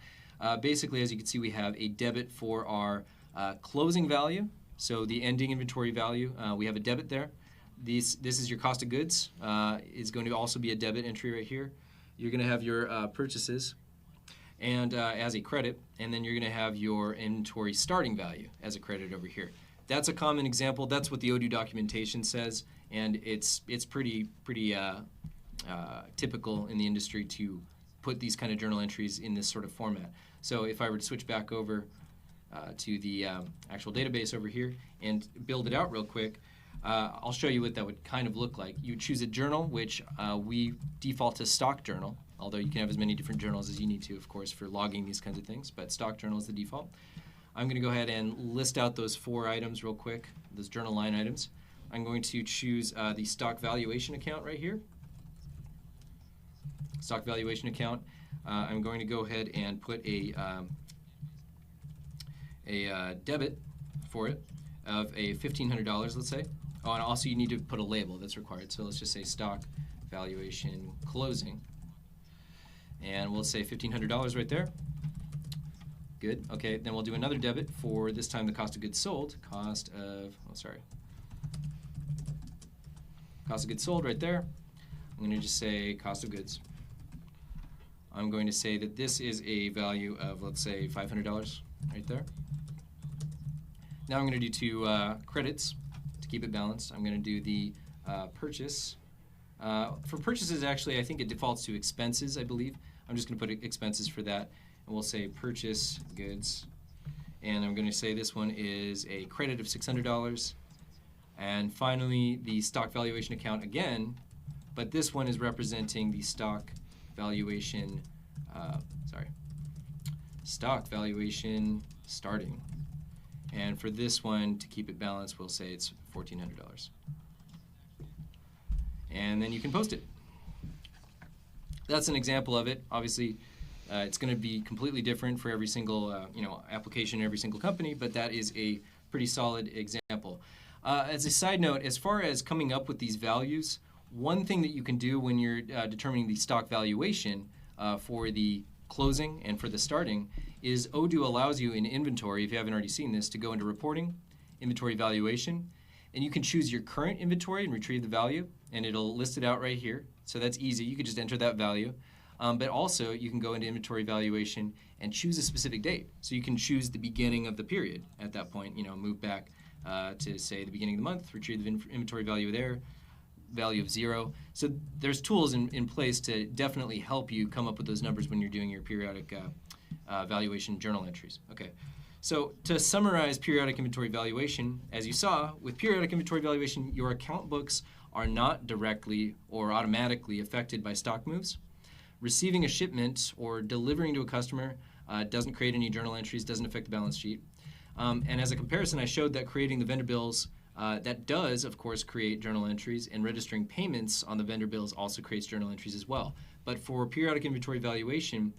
Basically, as you can see, we have a debit for our closing value, so the ending inventory value. We have a debit there. This is your cost of goods. Is going to also be a debit entry right here. You're going to have your purchases and as a credit, and then you're going to have your inventory starting value as a credit over here. That's a common example. That's what the Odoo documentation says, and it's pretty typical in the industry to put these kind of journal entries in this sort of format. So if I were to switch back over to the actual database over here and build it out real quick, I'll show you what that would kind of look like. You choose a journal, which we default to stock journal, although you can have as many different journals as you need to, of course, for logging these kinds of things, but stock journal is the default. I'm going to go ahead and list out those 4 items real quick, those journal line items. I'm going to choose the stock valuation account right here. Stock valuation account. I'm going to go ahead and put a debit for it of a $1,500, let's say. Oh, and also you need to put a label that's required. So let's just say stock valuation closing. And we'll say $1,500 right there. Good. Okay, then we'll do another debit for this time the cost of goods sold. Cost of goods sold right there. I'm going to just say cost of goods. I'm going to say that this is a value of, let's say, $500 right there. Now I'm going to do two credits to keep it balanced. I'm going to do the purchase. For purchases, actually, I think it defaults to expenses, I believe. I'm just going to put expenses for that. And we'll say purchase goods. And I'm going to say this one is a credit of $600. And finally, the stock valuation account again, but this one is representing the stock valuation, stock valuation starting. And for this one, to keep it balanced, we'll say it's $1,400. And then you can post it. That's an example of it. Obviously, it's going to be completely different for every single application, every single company, but that is a pretty solid example. As a side note, as far as coming up with these values, one thing that you can do when you're determining the stock valuation for the closing and for the starting is Odoo allows you in inventory, if you haven't already seen this, to go into reporting, inventory valuation, and you can choose your current inventory and retrieve the value, and it'll list it out right here. So that's easy. You can just enter that value. But also, you can go into inventory valuation and choose a specific date. So you can choose the beginning of the period at that point, move back to, say, the beginning of the month, retrieve the inventory value there, value of 0. So there's tools in place to definitely help you come up with those numbers when you're doing your periodic valuation journal entries. Okay, so to summarize periodic inventory valuation, as you saw, with periodic inventory valuation, your account books are not directly or automatically affected by stock moves. Receiving a shipment or delivering to a customer doesn't create any journal entries, doesn't affect the balance sheet. And as a comparison, I showed that creating the vendor bills, that does, of course, create journal entries, and registering payments on the vendor bills also creates journal entries as well. But for periodic inventory valuation,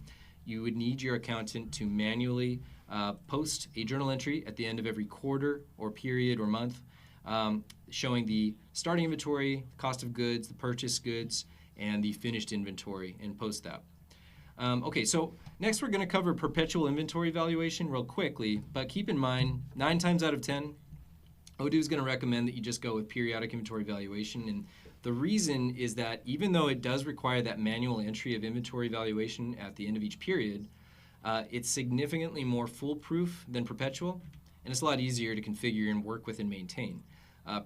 you would need your accountant to manually post a journal entry at the end of every quarter or period or month, showing the starting inventory, cost of goods, the purchased goods, and the finished inventory, and post that. Okay, so next we're going to cover perpetual inventory valuation real quickly, but keep in mind, 9 times out of 10, Odoo is going to recommend that you just go with periodic inventory valuation, and the reason is that even though it does require that manual entry of inventory valuation at the end of each period, it's significantly more foolproof than Perpetual, and it's a lot easier to configure and work with and maintain.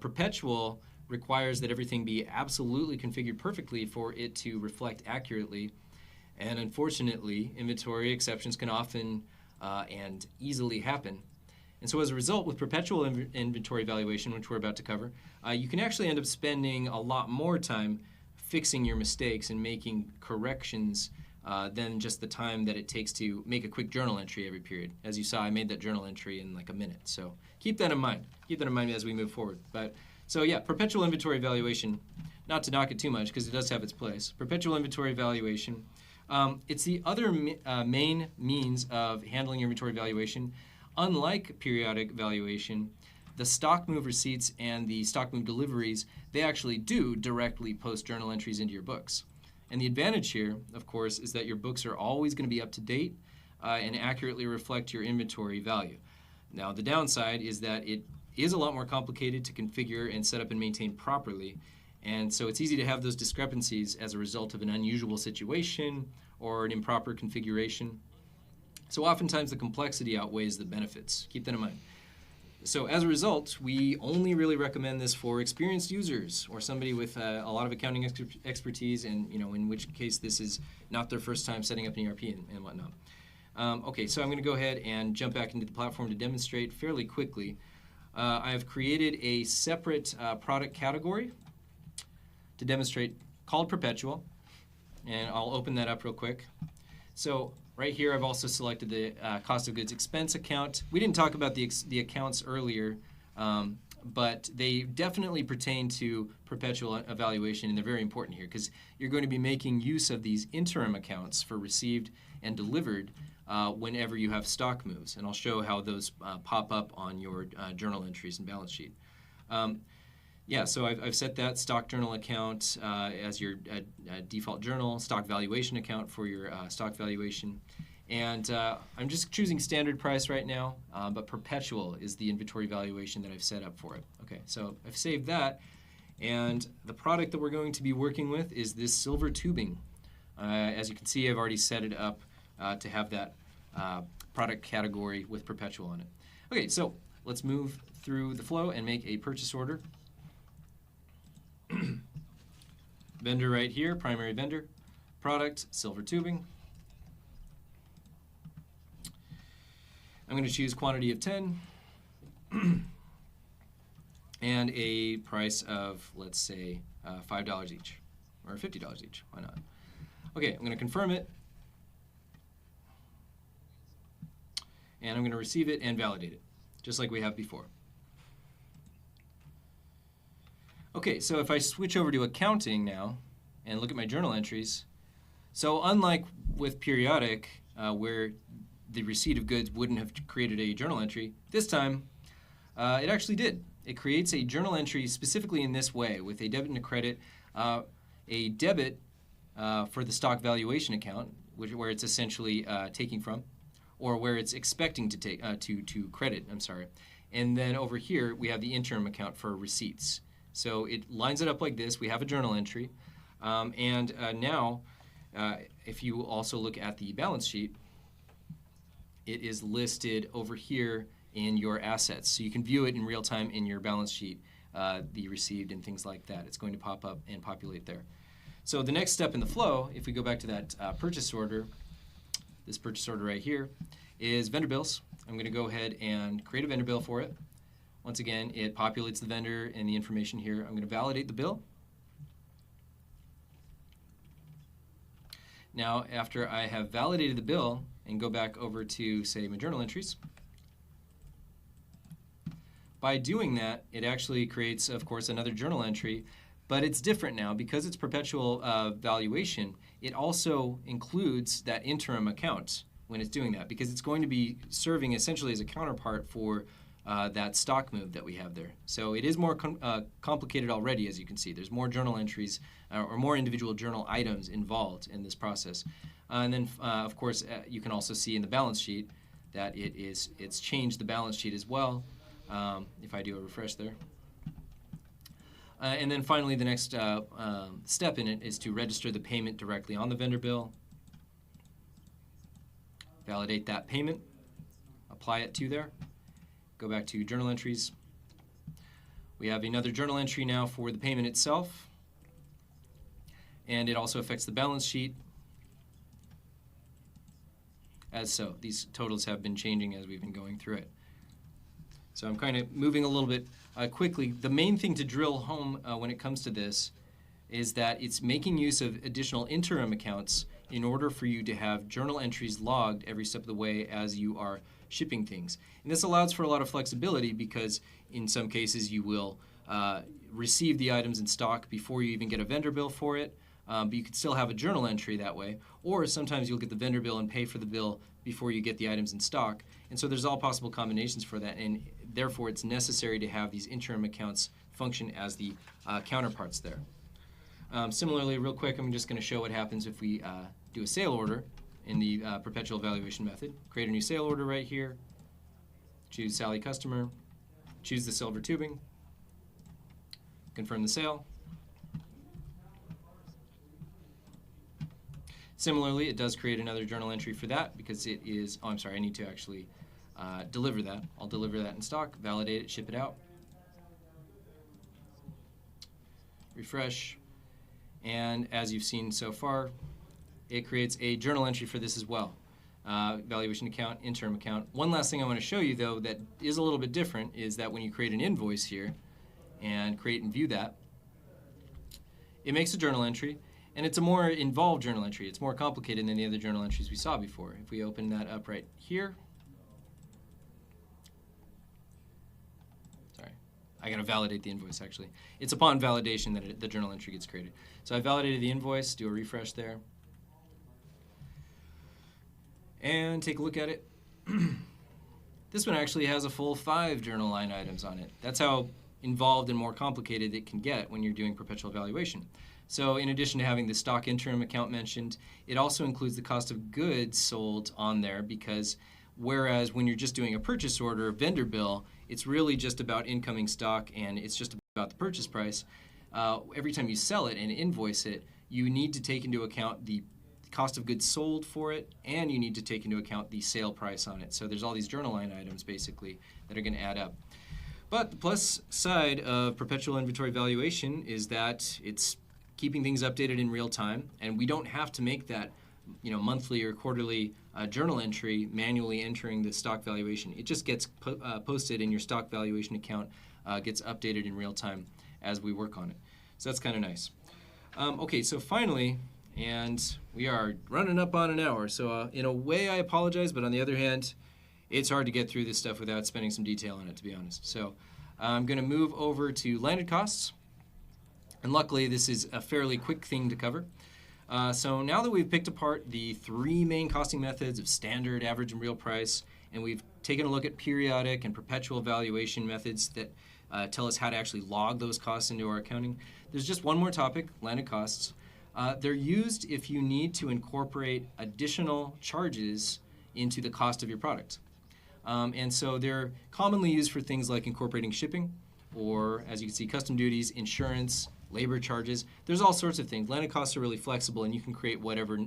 Perpetual requires that everything be absolutely configured perfectly for it to reflect accurately, and unfortunately, inventory exceptions can often and easily happen. And so as a result, with perpetual inventory valuation, which we're about to cover, you can actually end up spending a lot more time fixing your mistakes and making corrections than just the time that it takes to make a quick journal entry every period. As you saw, I made that journal entry in like a minute. So keep that in mind. Keep that in mind as we move forward. So yeah, perpetual inventory valuation, not to knock it too much because it does have its place. Perpetual inventory valuation, it's the other main means of handling inventory valuation. Unlike periodic valuation, the stock move receipts and the stock move deliveries, they actually do directly post journal entries into your books. And the advantage here, of course, is that your books are always going to be up to date and accurately reflect your inventory value. Now, the downside is that it is a lot more complicated to configure and set up and maintain properly. And so it's easy to have those discrepancies as a result of an unusual situation or an improper configuration. So oftentimes the complexity outweighs the benefits. Keep that in mind. So as a result, we only really recommend this for experienced users or somebody with a lot of accounting expertise, and in which case this is not their first time setting up an ERP and whatnot. Okay, so I'm going to go ahead and jump back into the platform to demonstrate fairly quickly. I have created a separate product category to demonstrate called Perpetual, and I'll open that up real quick. So right here, I've also selected the cost of goods expense account. We didn't talk about the accounts earlier, but they definitely pertain to perpetual evaluation, and they're very important here because you're going to be making use of these interim accounts for received and delivered whenever you have stock moves, and I'll show how those pop up on your journal entries and balance sheet. yeah, so I've set that stock journal account as your default journal, stock valuation account for your stock valuation. And I'm just choosing standard price right now, but Perpetual is the inventory valuation that I've set up for it. Okay, so I've saved that. And the product that we're going to be working with is this silver tubing. As you can see, I've already set it up to have that product category with Perpetual on it. Okay, so let's move through the flow and make a purchase order. Vendor right here, primary vendor, product, silver tubing. I'm going to choose quantity of 10 and a price of, let's say, $5 each, or $50 each, why not? Okay, I'm going to confirm it, and I'm going to receive it and validate it, just like we have before. Okay, so if I switch over to accounting now and look at my journal entries, so unlike with periodic, where the receipt of goods wouldn't have created a journal entry, this time it actually did. It creates a journal entry specifically in this way with a debit and a credit. A debit for the stock valuation account, where it's essentially taking from, or where it's expecting to take to credit. I'm sorry. And then over here we have the interim account for receipts. So it lines it up like this. We have a journal entry, and now if you also look at the balance sheet, it is listed over here in your assets. So you can view it in real time in your balance sheet, the received and things like that. It's going to pop up and populate there. So the next step in the flow, if we go back to that purchase order, this purchase order right here, is vendor bills. I'm going to go ahead and create a vendor bill for it. Once again, it populates the vendor and the information here. I'm going to validate the bill. Now, after I have validated the bill and go back over to, say, my journal entries, by doing that, it actually creates, of course, another journal entry, but it's different now. Because it's perpetual valuation, it also includes that interim account when it's doing that, because it's going to be serving essentially as a counterpart for that stock move that we have there. So it is more complicated already, as you can see. There's more journal entries or more individual journal items involved in this process. And then, of course, you can also see in the balance sheet that it's changed the balance sheet as well, if I do a refresh there. And then finally, the next step in it is to register the payment directly on the vendor bill, validate that payment, apply it to there. Go back to journal entries. We have another journal entry now for the payment itself, and it also affects the balance sheet. As so, these totals have been changing as we've been going through it. So I'm kind of moving a little bit quickly. The main thing to drill home when it comes to this is that it's making use of additional interim accounts in order for you to have journal entries logged every step of the way as you are shipping things. And this allows for a lot of flexibility because in some cases you will receive the items in stock before you even get a vendor bill for it, but you could still have a journal entry that way. Or sometimes you'll get the vendor bill and pay for the bill before you get the items in stock. And so there's all possible combinations for that, and therefore it's necessary to have these interim accounts function as the counterparts there. Similarly, real quick, I'm just going to show what happens if we do a sale order in the perpetual valuation method. Create a new sale order right here. Choose Sally Customer. Choose the silver tubing. Confirm the sale. Similarly, it does create another journal entry for that because it is, oh, I'm sorry, I need to actually deliver that. I'll deliver that in stock, validate it, ship it out. Refresh. And as you've seen so far, it creates a journal entry for this as well. Valuation account, interim account. One last thing I want to show you, though, that is a little bit different is that when you create an invoice here and create and view that, it makes a journal entry, and it's a more involved journal entry. It's more complicated than the other journal entries we saw before. If we open that up right here, sorry, I got to validate the invoice actually. It's upon validation that the journal entry gets created. So I validated the invoice, do a refresh there. And take a look at it. This one actually has a full 5 journal line items on it. That's how involved and more complicated it can get when you're doing perpetual valuation. So in addition to having the stock interim account mentioned, it also includes the cost of goods sold on there, because whereas when you're just doing a purchase order, vendor bill, it's really just about incoming stock and it's just about the purchase price. Every time you sell it and invoice it, you need to take into account the cost of goods sold for it, and you need to take into account the sale price on it. So there's all these journal line items basically that are going to add up. But the plus side of perpetual inventory valuation is that it's keeping things updated in real time, and we don't have to make that monthly or quarterly journal entry manually entering the stock valuation. It just gets posted in your stock valuation account, gets updated in real time as we work on it. So that's kind of nice. Okay, so finally, and we are running up on an hour, so in a way I apologize, but on the other hand, it's hard to get through this stuff without spending some detail on it, to be honest. So I'm going to move over to landed costs, and luckily this is a fairly quick thing to cover. So now that we've picked apart the three main costing methods of standard, average, and real price, and we've taken a look at periodic and perpetual valuation methods that tell us how to actually log those costs into our accounting, there's just one more topic, landed costs. They're used if you need to incorporate additional charges into the cost of your product. And so they're commonly used for things like incorporating shipping, or as you can see, custom duties, insurance, labor charges. There's all sorts of things. Landed costs are really flexible, and you can create whatever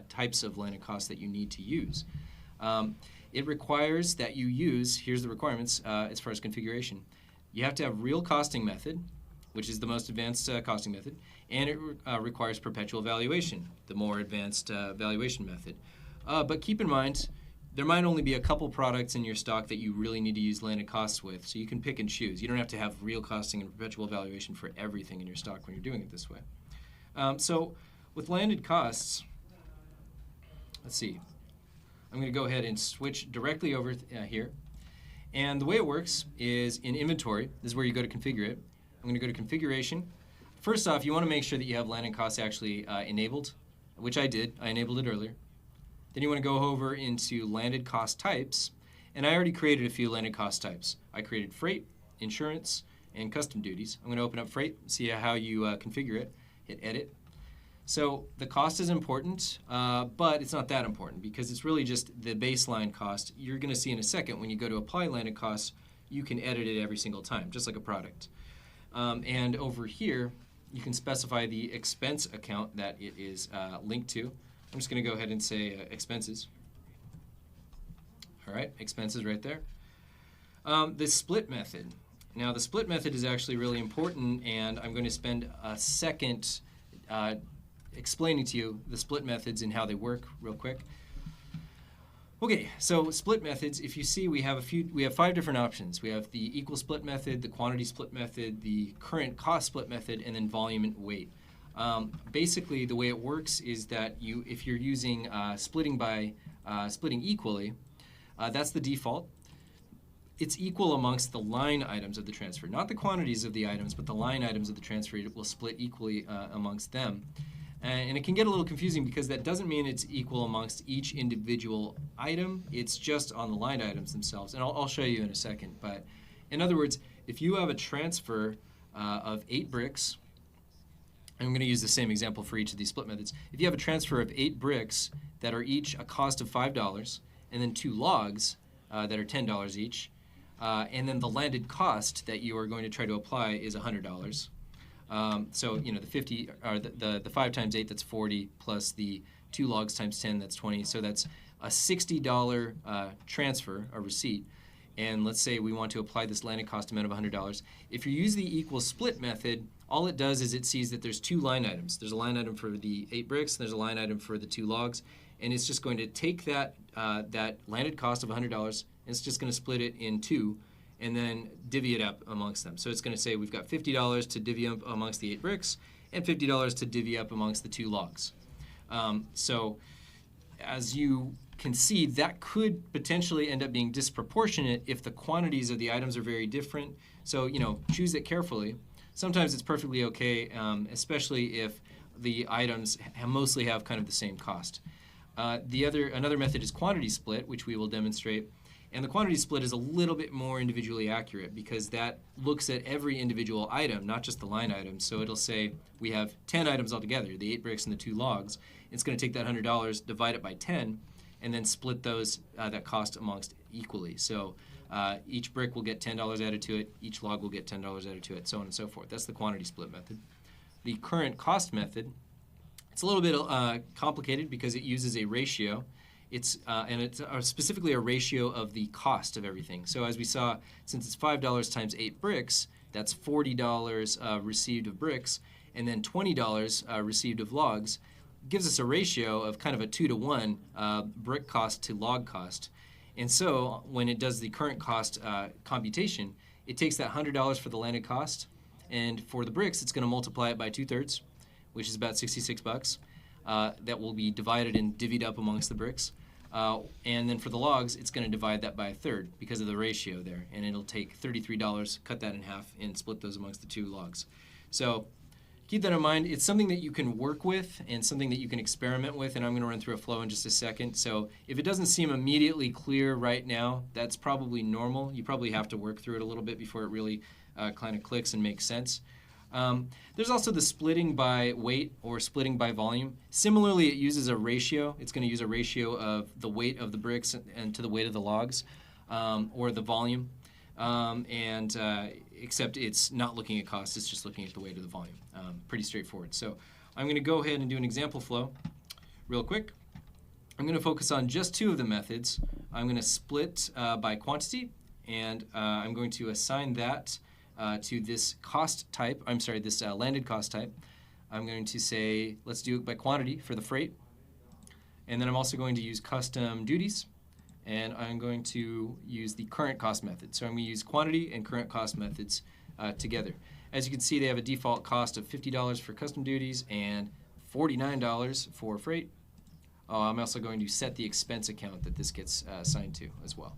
types of landed costs that you need to use. It requires that you use, here's the requirements as far as configuration. You have to have real costing method, which is the most advanced costing method, and it requires perpetual valuation, the more advanced valuation method. But keep in mind, there might only be a couple products in your stock that you really need to use landed costs with, so you can pick and choose. You don't have to have real costing and perpetual valuation for everything in your stock when you're doing it this way. So with landed costs, let's see. I'm going to go ahead and switch directly over here. And the way it works is in inventory. This is where you go to configure it. I'm going to go to configuration. First off, you want to make sure that you have landed costs actually enabled, which I did. I enabled it earlier. Then you want to go over into landed cost types, and I already created a few landed cost types. I created freight, insurance, and custom duties. I'm going to open up freight, see how you configure it, hit edit. So the cost is important, but it's not that important because it's really just the baseline cost. You're going to see in a second when you go to apply landed costs, you can edit it every single time, just like a product. And over here, you can specify the expense account that it is linked to. I'm just going to go ahead and say expenses. All right, expenses right there. The split method. Now, the split method is actually really important, and I'm going to spend a second explaining to you the split methods and how they work real quick. Okay, so split methods, if you see, we have 5 different options. We have the equal split method, the quantity split method, the current cost split method, and then volume and weight. Basically, the way it works is that if you're using splitting equally, that's the default. It's equal amongst the line items of the transfer, not the quantities of the items, but the line items of the transfer. It will split equally amongst them. And it can get a little confusing because that doesn't mean it's equal amongst each individual item. It's just on the line items themselves. And I'll show you in a second. But in other words, if you have a transfer of 8 bricks, I'm going to use the same example for each of these split methods. If you have a transfer of 8 bricks that are each a cost of $5, and then 2 logs that are $10 each, and then the landed cost that you are going to try to apply is $100. So the 50 or the 5 times 8, that's 40, plus the 2 logs times 10, that's 20. So that's a $60 transfer, a receipt. And let's say we want to apply this landed cost amount of $100. If you use the equal split method, all it does is it sees that there's 2 line items. There's a line item for the 8 bricks, and there's a line item for the 2 logs. And it's just going to take that landed cost of $100, and it's just going to split it in 2, and then divvy it up amongst them. So it's going to say we've got $50 to divvy up amongst the 8 bricks, and $50 to divvy up amongst the 2 logs. So as you can see, that could potentially end up being disproportionate if the quantities of the items are very different. So choose it carefully. Sometimes it's perfectly okay, especially if the items mostly have kind of the same cost. Another method is quantity split, which we will demonstrate. And the quantity split is a little bit more individually accurate because that looks at every individual item, not just the line items. So it'll say we have 10 items altogether, the 8 bricks and the 2 logs. It's going to take that $100, divide it by 10, and then split those that cost amongst equally. So each brick will get $10 added to it, each log will get $10 added to it, so on and so forth. That's the quantity split method. The current cost method, it's a little bit complicated because it uses a ratio. It's specifically a ratio of the cost of everything. So as we saw, since it's $5 times 8 bricks, that's $40 received of bricks, and then $20 received of logs. Gives us a ratio of kind of a 2-to-1 brick cost to log cost. And so when it does the current cost computation, it takes that $100 for the landed cost, and for the bricks, it's going to multiply it by 2/3, which is about $66. That will be divided and divvied up amongst the bricks. And then for the logs, it's going to divide that by 1/3 because of the ratio there. And it'll take $33, cut that in half, and split those amongst the 2 logs. So keep that in mind. It's something that you can work with and something that you can experiment with, and I'm going to run through a flow in just a second. So if it doesn't seem immediately clear right now, that's probably normal. You probably have to work through it a little bit before it really kind of clicks and makes sense. There's also the splitting by weight or splitting by volume. Similarly, it uses a ratio. It's going to use a ratio of the weight of the bricks and to the weight of the logs, or the volume. Except it's not looking at cost, it's just looking at the weight of the volume. Pretty straightforward. So I'm going to go ahead and do an example flow real quick. I'm going to focus on just 2 of the methods. I'm going to split by quantity, and I'm going to assign that to this cost type, this landed cost type. I'm going to say, let's do it by quantity for the freight. And then I'm also going to use custom duties, and I'm going to use the current cost method. So I'm going to use quantity and current cost methods together. As you can see, they have a default cost of $50 for custom duties and $49 for freight. I'm also going to set the expense account that this gets assigned to as well.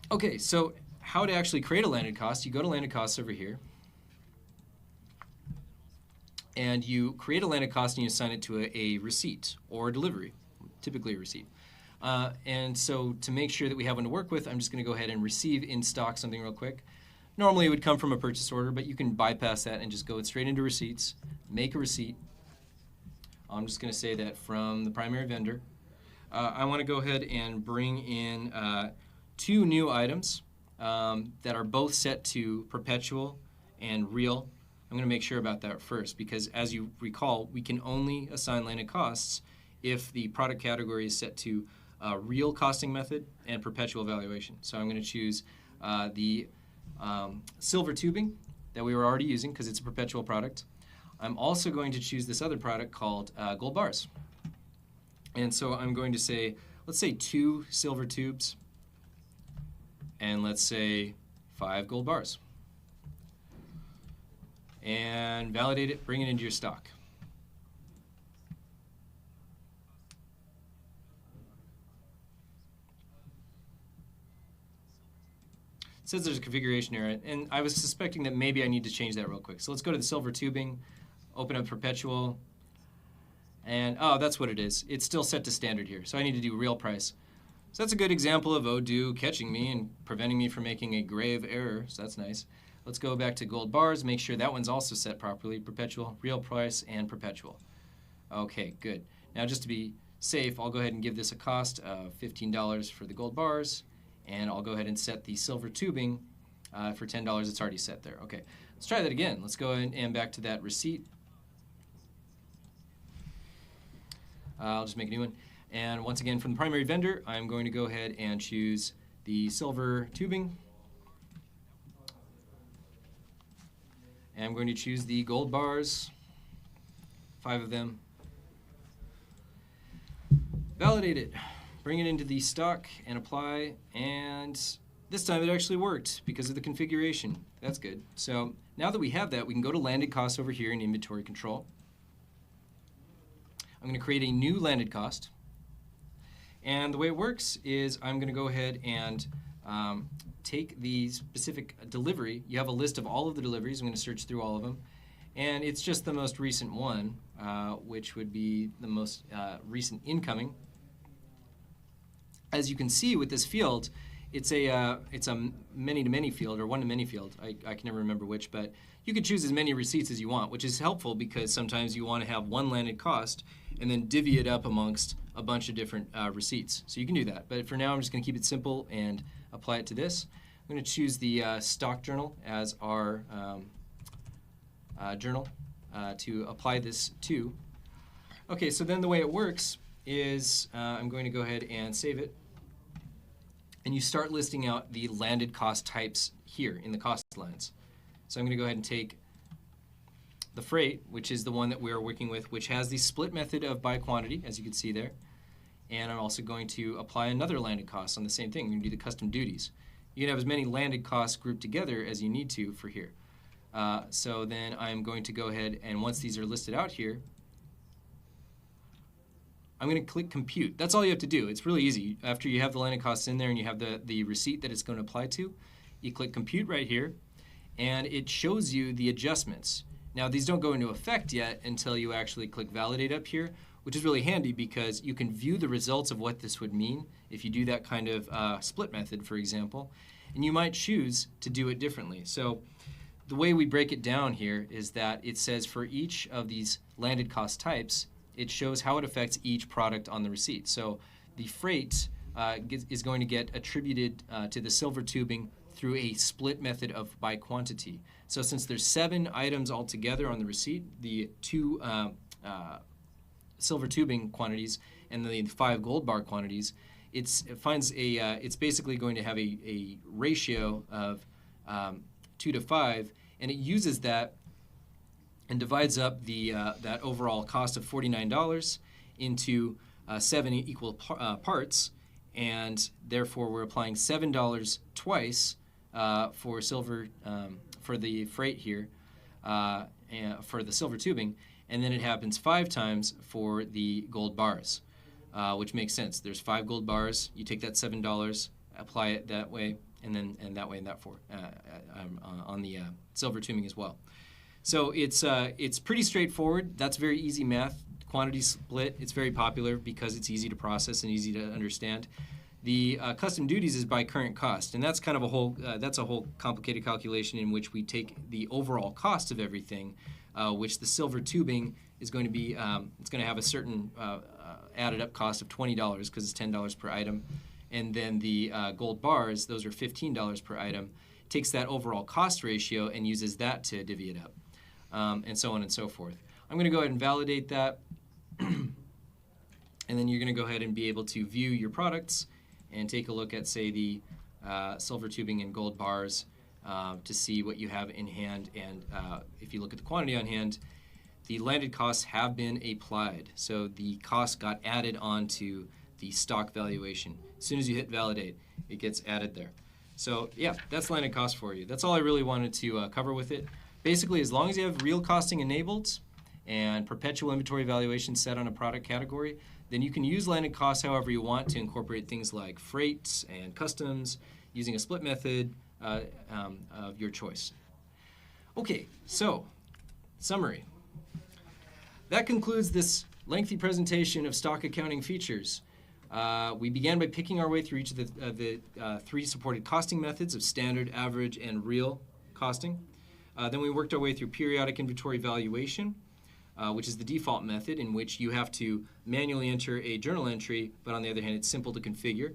Okay, so how to actually create a landed cost. You go to landed costs over here, and you create a landed cost and you assign it to a receipt or a delivery, typically a receipt. And so to make sure that we have one to work with, I'm just going to go ahead and receive in stock something real quick. Normally it would come from a purchase order, but you can bypass that and just go straight into receipts, make a receipt. I'm just going to say that from the primary vendor. I want to go ahead and bring in 2 new items that are both set to perpetual and real. I'm going to make sure about that first because, as you recall, we can only assign landed costs if the product category is set to real costing method and perpetual valuation. So I'm going to choose the silver tubing that we were already using because it's a perpetual product. I'm also going to choose this other product called gold bars. And so I'm going to say, let's say 2 silver tubes, and let's say 5 gold bars. And validate it, bring it into your stock. It says there's a configuration error, and I was suspecting that maybe I need to change that real quick. So let's go to the silver tubing, open up Perpetual, and oh, that's what it is. It's still set to standard here, so I need to do real price. So that's a good example of Odoo catching me and preventing me from making a grave error, so that's nice. Let's go back to gold bars, make sure that one's also set properly, Perpetual, real price, and Perpetual. Okay, good. Now just to be safe, I'll go ahead and give this a cost of $15 for the gold bars, and I'll go ahead and set the silver tubing for $10. It's already set there. Okay, let's try that again. Let's go ahead and back to that receipt. I'll just make a new one. And once again, from the primary vendor, I'm going to go ahead and choose the silver tubing. And I'm going to choose the gold bars, 5 of them. Validate it. Bring it into the stock and apply, and this time it actually worked because of the configuration. That's good. So now that we have that, we can go to landed costs over here in inventory control. I'm going to create a new landed cost. And the way it works is I'm going to go ahead and take the specific delivery. You have a list of all of the deliveries. I'm going to search through all of them. And it's just the most recent one, which would be the most recent incoming. as you can see with this field, it's a many-to-many field or one-to-many field. I can never remember which, but you can choose as many receipts as you want, which is helpful because sometimes you want to have one landed cost and then divvy it up amongst a bunch of different receipts. So you can do that. But for now, I'm just going to keep it simple and apply it to this. I'm going to choose the stock journal as our journal to apply this to. Okay, so then the way it works is I'm going to go ahead and save it. And you start listing out the landed cost types here in the cost lines. So I'm going to go ahead and take the freight, which is the one that we are working with, which has the split method of by quantity, as you can see there. And I'm also going to apply another landed cost on the same thing. I'm going to do the custom duties. You can have as many landed costs grouped together as you need to for here. So then I'm going to go ahead and once these are listed out here, I'm going to click compute. That's all you have to do. It's really easy. After you have the landed costs in there and you have the receipt that it's going to apply to, you click compute right here, and it shows you the adjustments. Now, these don't go into effect yet until you actually click validate up here, which is really handy because you can view the results of what this would mean if you do that kind of split method, for example, and you might choose to do it differently. So the way we break it down here is that it says for each of these landed cost types, it shows how it affects each product on the receipt. So the freight is going to get attributed to the silver tubing through a split method of by quantity. So since there's 7 items altogether on the receipt, the 2 silver tubing quantities and the 5 gold bar quantities, it's basically going to have a ratio of 2 to 5, and it uses that and divides up that overall cost of $49 into 7 equal parts, and therefore we're applying $7 twice for silver for the freight here, and for the silver tubing, and then it happens 5 times for the gold bars, which makes sense. There's 5 gold bars. You take that $7, apply it that way, and that way and that for on the silver tubing as well. So it's pretty straightforward. That's very easy math. Quantity split, it's very popular because it's easy to process and easy to understand. The custom duties is by current cost, and that's kind of a whole complicated calculation in which we take the overall cost of everything, which the silver tubing is going to be, it's going to have a certain added up cost of $20 because it's $10 per item, and then the gold bars, those are $15 per item, takes that overall cost ratio and uses that to divvy it up. And so on and so forth. I'm going to go ahead and validate that, and then you're going to go ahead and be able to view your products and take a look at, say, the silver tubing and gold bars to see what you have in hand. And if you look at the quantity on hand, the landed costs have been applied. So the cost got added onto the stock valuation. As soon as you hit validate, it gets added there. So yeah, that's landed cost for you. That's all I really wanted to cover with it. Basically, as long as you have real costing enabled and perpetual inventory valuation set on a product category, then you can use landed costs however you want to incorporate things like freight and customs using a split method of your choice. Okay, so summary. That concludes this lengthy presentation of stock accounting features. We began by picking our way through each of the 3 supported costing methods of standard, average, and real costing. Then we worked our way through periodic inventory valuation, which is the default method in which you have to manually enter a journal entry, but on the other hand, it's simple to configure.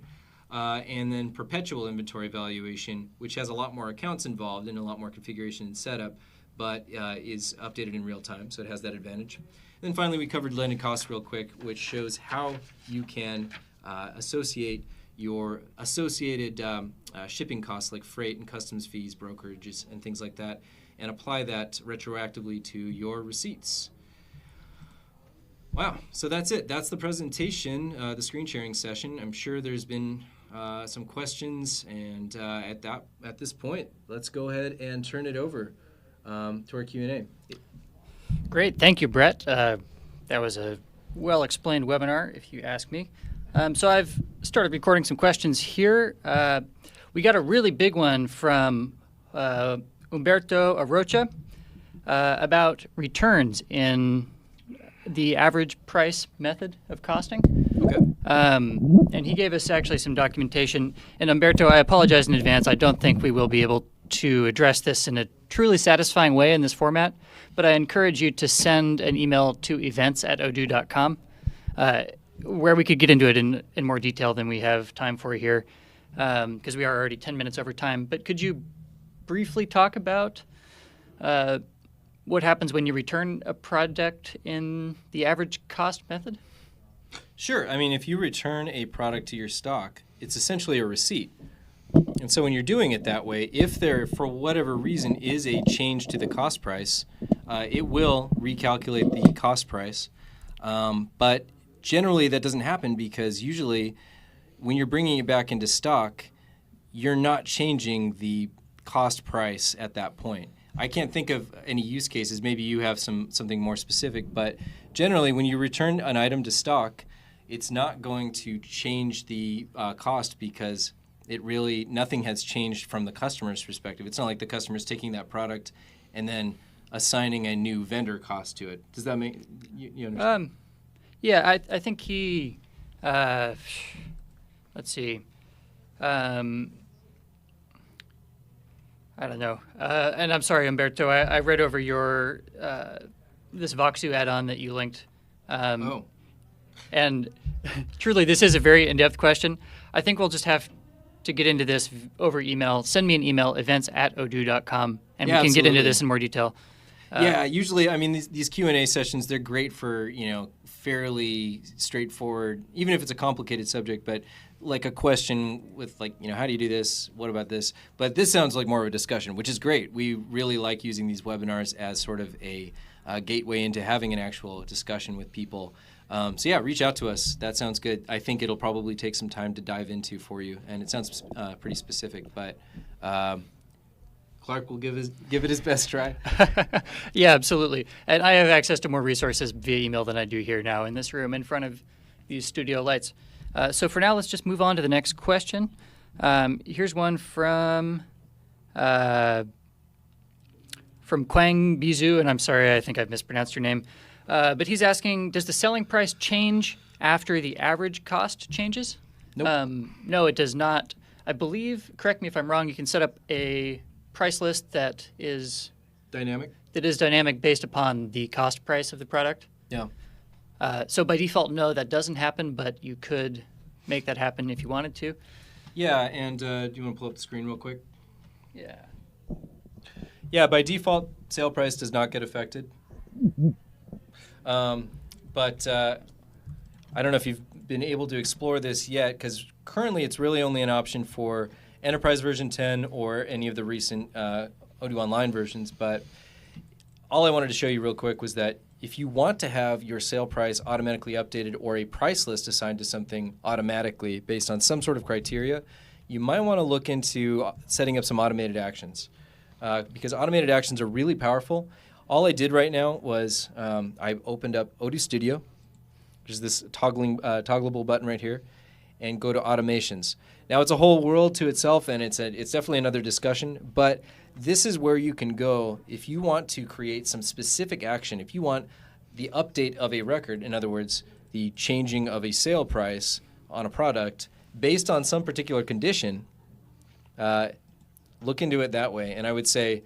And then perpetual inventory valuation, which has a lot more accounts involved and a lot more configuration and setup, but is updated in real time, so it has that advantage. And then finally, we covered landed costs real quick, which shows how you can associate your associated shipping costs like freight and customs fees, brokerages, and things like that, and apply that retroactively to your receipts. Wow, so that's it. That's the presentation, the screen sharing session. I'm sure there's been some questions, and at this point, let's go ahead and turn it over to our Q&A. Great, thank you, Brett. That was a well-explained webinar, if you ask me. So I've started recording some questions here. We got a really big one from Umberto Arocha about returns in the average price method of costing. Okay. And he gave us actually some documentation. And Umberto, I apologize in advance. I don't think we will be able to address this in a truly satisfying way in this format, but I encourage you to send an email to events@odoo.com, where we could get into it in more detail than we have time for here, because we are already 10 minutes over time. But could you briefly talk about what happens when you return a product in the average cost method? Sure. I mean, if you return a product to your stock, it's essentially a receipt. And so when you're doing it that way, if there, for whatever reason, is a change to the cost price, it will recalculate the cost price. But generally, that doesn't happen because usually when you're bringing it back into stock, you're not changing the cost price at that point. I can't think of any use cases. Maybe you have something more specific, but generally when you return an item to stock, it's not going to change the cost because nothing has changed from the customer's perspective. It's not like the customer's taking that product and then assigning a new vendor cost to it. Does that make you understand? Yeah, I think he, let's see, I don't know. And I'm sorry, Umberto, I read over your, this Voxu add-on that you linked. And truly, this is a very in-depth question. I think we'll just have to get into this over email. Send me an email, events@odoo.com, and we can get into this in more detail. Yeah, usually, I mean, these Q&A sessions, they're great for, fairly straightforward, even if it's a complicated subject, but like a question with how do you do this? What about this? But this sounds like more of a discussion, which is great. We really like using these webinars as sort of a gateway into having an actual discussion with people. So yeah, reach out to us. That sounds good. I think it'll probably take some time to dive into for you, and it sounds pretty specific, but Clark will give it his best try. Yeah, absolutely. And I have access to more resources via email than I do here now in this room in front of these studio lights. So for now, let's just move on to the next question. Here's one from Quang Bizu, and I'm sorry, I think I've mispronounced your name. But he's asking, does the selling price change after the average cost changes? Nope. No, it does not. I believe, correct me if I'm wrong, you can set up a price list that is dynamic based upon the cost price of the product. Yeah. So by default, no, that doesn't happen, but you could make that happen if you wanted to. Yeah, and do you want to pull up the screen real quick? Yeah. Yeah, by default, sale price does not get affected. But I don't know if you've been able to explore this yet, because currently it's really only an option for Enterprise version 10 or any of the recent Odoo Online versions. But all I wanted to show you real quick was that if you want to have your sale price automatically updated or a price list assigned to something automatically based on some sort of criteria, you might want to look into setting up some automated actions, because automated actions are really powerful. All I did right now was I opened up Odoo Studio, which is this toggleable button right here, and go to automations. Now it's a whole world to itself, and it's definitely another discussion, but this is where you can go if you want to create some specific action. If you want the update of a record, in other words, the changing of a sale price on a product based on some particular condition, look into it that way. And I would say,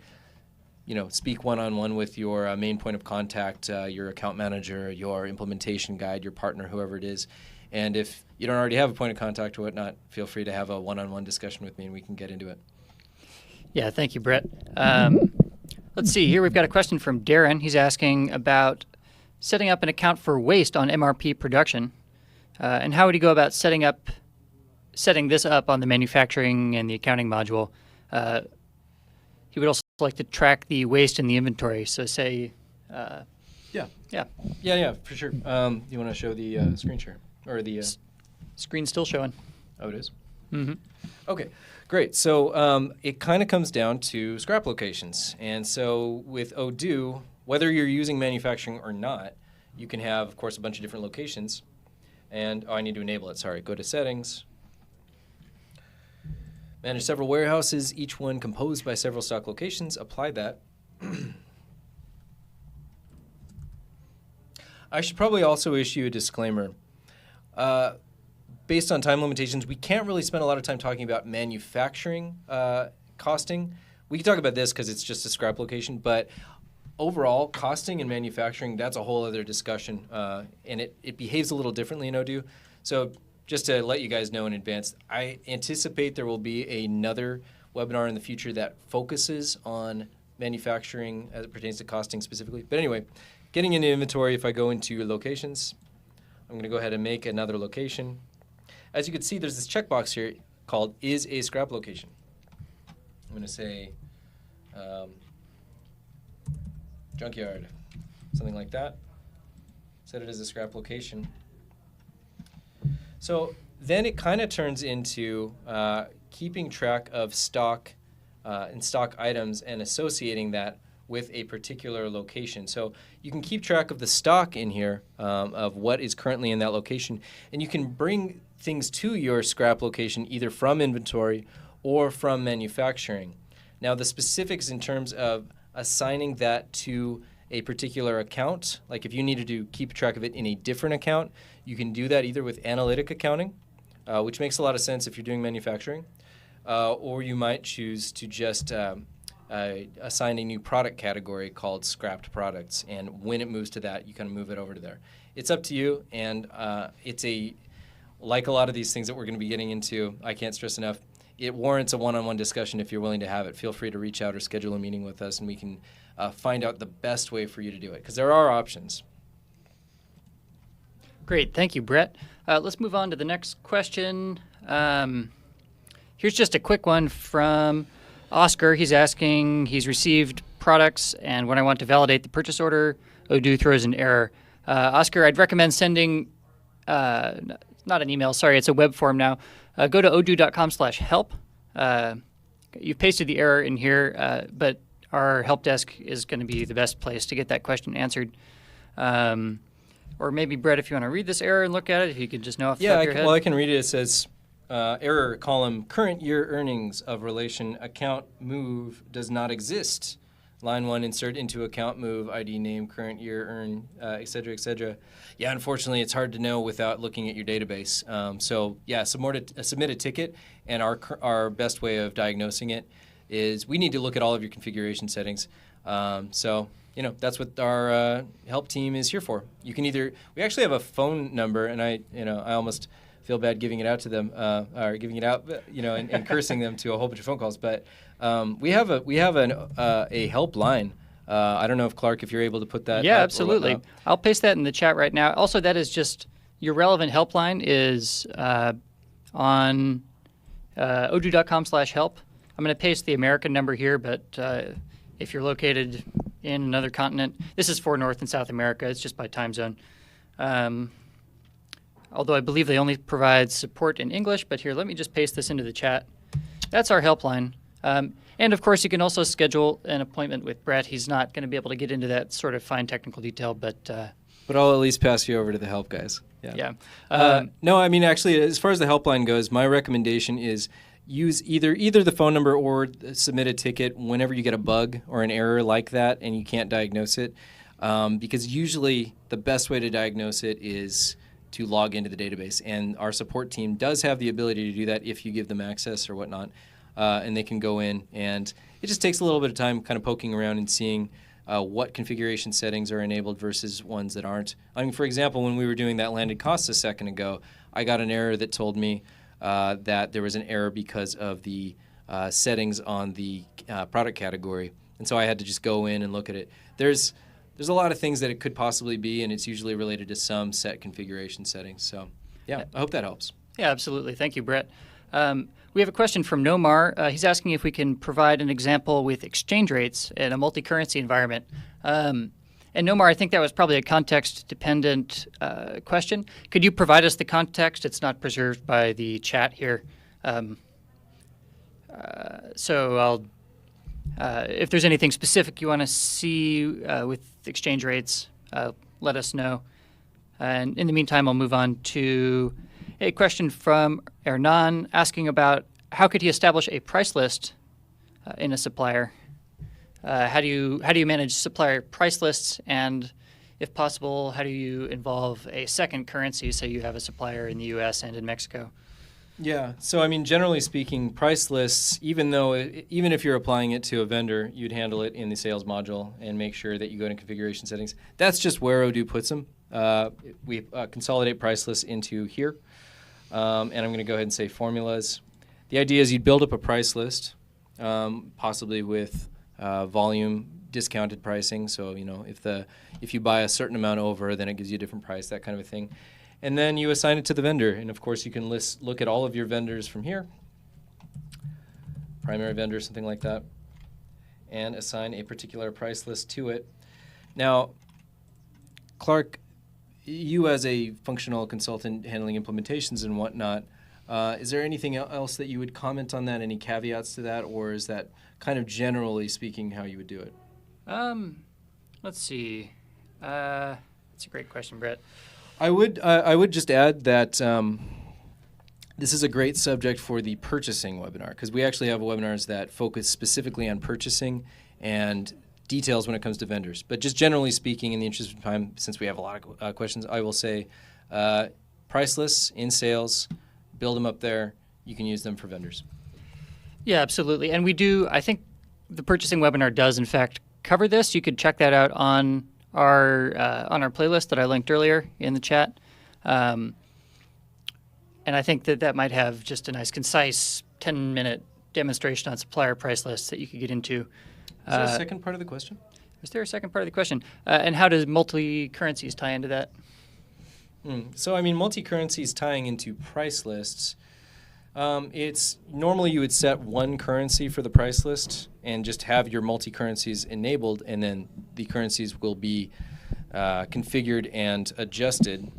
speak one-on-one with your main point of contact, your account manager, your implementation guide, your partner, whoever it is. And if you don't already have a point of contact or whatnot, feel free to have a one-on-one discussion with me and we can get into it. Yeah, thank you, Brett. Let's see, here we've got a question from Darren. He's asking about setting up an account for waste on MRP production, and how would he go about setting this up on the manufacturing and the accounting module. He would also like to track the waste in the inventory. So say, Yeah, for sure. You want to show the screen share or the screen's still showing. Oh, it is? Mm-hmm. Okay, great. So it kind of comes down to scrap locations. And so with Odoo, whether you're using manufacturing or not, you can have, of course, a bunch of different locations. And I need to enable it. Sorry, go to settings. Manage several warehouses, each one composed by several stock locations. Apply that. I should probably also issue a disclaimer. based on time limitations, we can't really spend a lot of time talking about manufacturing costing. We can talk about this because it's just a scrap location, but overall, costing and manufacturing, that's a whole other discussion, and it behaves a little differently in Odoo. So just to let you guys know in advance, I anticipate there will be another webinar in the future that focuses on manufacturing as it pertains to costing specifically. But anyway, getting into inventory, if I go into locations, I'm going to go ahead and make another location. As you can see, there's this checkbox here called is a scrap location. I'm going to say junkyard, something like that. Set it as a scrap location. So then it kind of turns into keeping track of stock and stock items and associating that with a particular location. So you can keep track of the stock in here of what is currently in that location, and you can bring things to your scrap location either from inventory or from manufacturing. Now the specifics in terms of assigning that to a particular account, like if you needed to keep track of it in a different account, you can do that either with analytic accounting, which makes a lot of sense if you're doing manufacturing, or you might choose to just assign a new product category called scrapped products, and when it moves to that, you kind of move it over to there. It's up to you, and it's like a lot of these things that we're going to be getting into, I can't stress enough, it warrants a one-on-one discussion if you're willing to have it. Feel free to reach out or schedule a meeting with us, and we can find out the best way for you to do it, because there are options. Great, thank you, Brett. Let's move on to the next question. Here's just a quick one from Oscar. He's asking, he's received products, and when I want to validate the purchase order, Odoo throws an error. Oscar, I'd recommend sending, not an email, sorry, it's a web form now. Go to odoo.com/help. You've pasted the error in here, but our help desk is going to be the best place to get that question answered. Or maybe, Brett, if you want to read this error and look at it, if you could just know off the top of your head. Well, I can read it. It says, error column, current year earnings of relation account move does not exist. Line 1, insert into account move, ID name, current year earn, et cetera, et cetera. Yeah, unfortunately, it's hard to know without looking at your database. So, yeah, submit a ticket, and our best way of diagnosing it is we need to look at all of your configuration settings. So, that's what our help team is here for. You can we actually have a phone number, and I almost feel bad giving it out to them, or giving it out, and cursing them to a whole bunch of phone calls. But we have a helpline. I don't know if Clark, if you're able to put that. Yeah, absolutely. I'll paste that in the chat right now. Also, that is just your relevant helpline is on odoo.com/help. I'm going to paste the American number here, but if you're located in another continent, this is for North and South America. It's just by time zone. Although I believe they only provide support in English, but here, let me just paste this into the chat. That's our helpline. And of course, you can also schedule an appointment with Brett. He's not going to be able to get into that sort of fine technical detail, but I'll at least pass you over to the help guys. Yeah. No, I mean, actually, as far as the helpline goes, my recommendation is use either the phone number or submit a ticket whenever you get a bug or an error like that and you can't diagnose it, because usually the best way to diagnose it is to log into the database, and our support team does have the ability to do that if you give them access or whatnot, and they can go in, and it just takes a little bit of time kind of poking around and seeing what configuration settings are enabled versus ones that aren't. I mean, for example, when we were doing that landed cost a second ago, I got an error that told me that there was an error because of the settings on the product category, and so I had to just go in and look at it. There's a lot of things that it could possibly be, and it's usually related to some set configuration settings. So, yeah, I hope that helps. Yeah, absolutely. Thank you, Brett. We have a question from Nomar. He's asking if we can provide an example with exchange rates in a multi-currency environment. And Nomar, I think that was probably a context-dependent question. Could you provide us the context? It's not preserved by the chat here. So I'll, if there's anything specific you want to see with exchange rates, let us know. And in the meantime, I'll move on to a question from Hernan asking about how could he establish a price list in a supplier? How do you manage supplier price lists, and if possible, how do you involve a second currency, so you have a supplier in the U.S. and in Mexico? Yeah. So, I mean, generally speaking, price lists, even if you're applying it to a vendor, you'd handle it in the sales module and make sure that you go into configuration settings. That's just where Odoo puts them. We consolidate price lists into here. And I'm going to go ahead and say formulas. The idea is you'd build up a price list, possibly with volume discounted pricing. So, if you buy a certain amount over, then it gives you a different price, that kind of a thing. And then you assign it to the vendor. And of course, you can look at all of your vendors from here, primary vendor, something like that, and assign a particular price list to it. Now, Clark, you as a functional consultant handling implementations and whatnot, is there anything else that you would comment on that? Any caveats to that? Or is that kind of generally speaking how you would do it? Let's see. That's a great question, Brett. I would just add that this is a great subject for the purchasing webinar, because we actually have webinars that focus specifically on purchasing and details when it comes to vendors. But just generally speaking, in the interest of time, since we have a lot of questions, I will say price lists in sales, build them up there. You can use them for vendors. Yeah, absolutely. And we do, I think the purchasing webinar does, in fact, cover this. You could check that out on our playlist that I linked earlier in the chat. And I think that might have just a nice, concise 10-minute demonstration on supplier price lists that you could get into. Is there a second part of the question? Is there a second part of the question? And how does multi-currencies tie into that? So, I mean, multi-currencies tying into price lists, it's normally you would set one currency for the price list and just have your multi-currencies enabled, and then the currencies will be configured and adjusted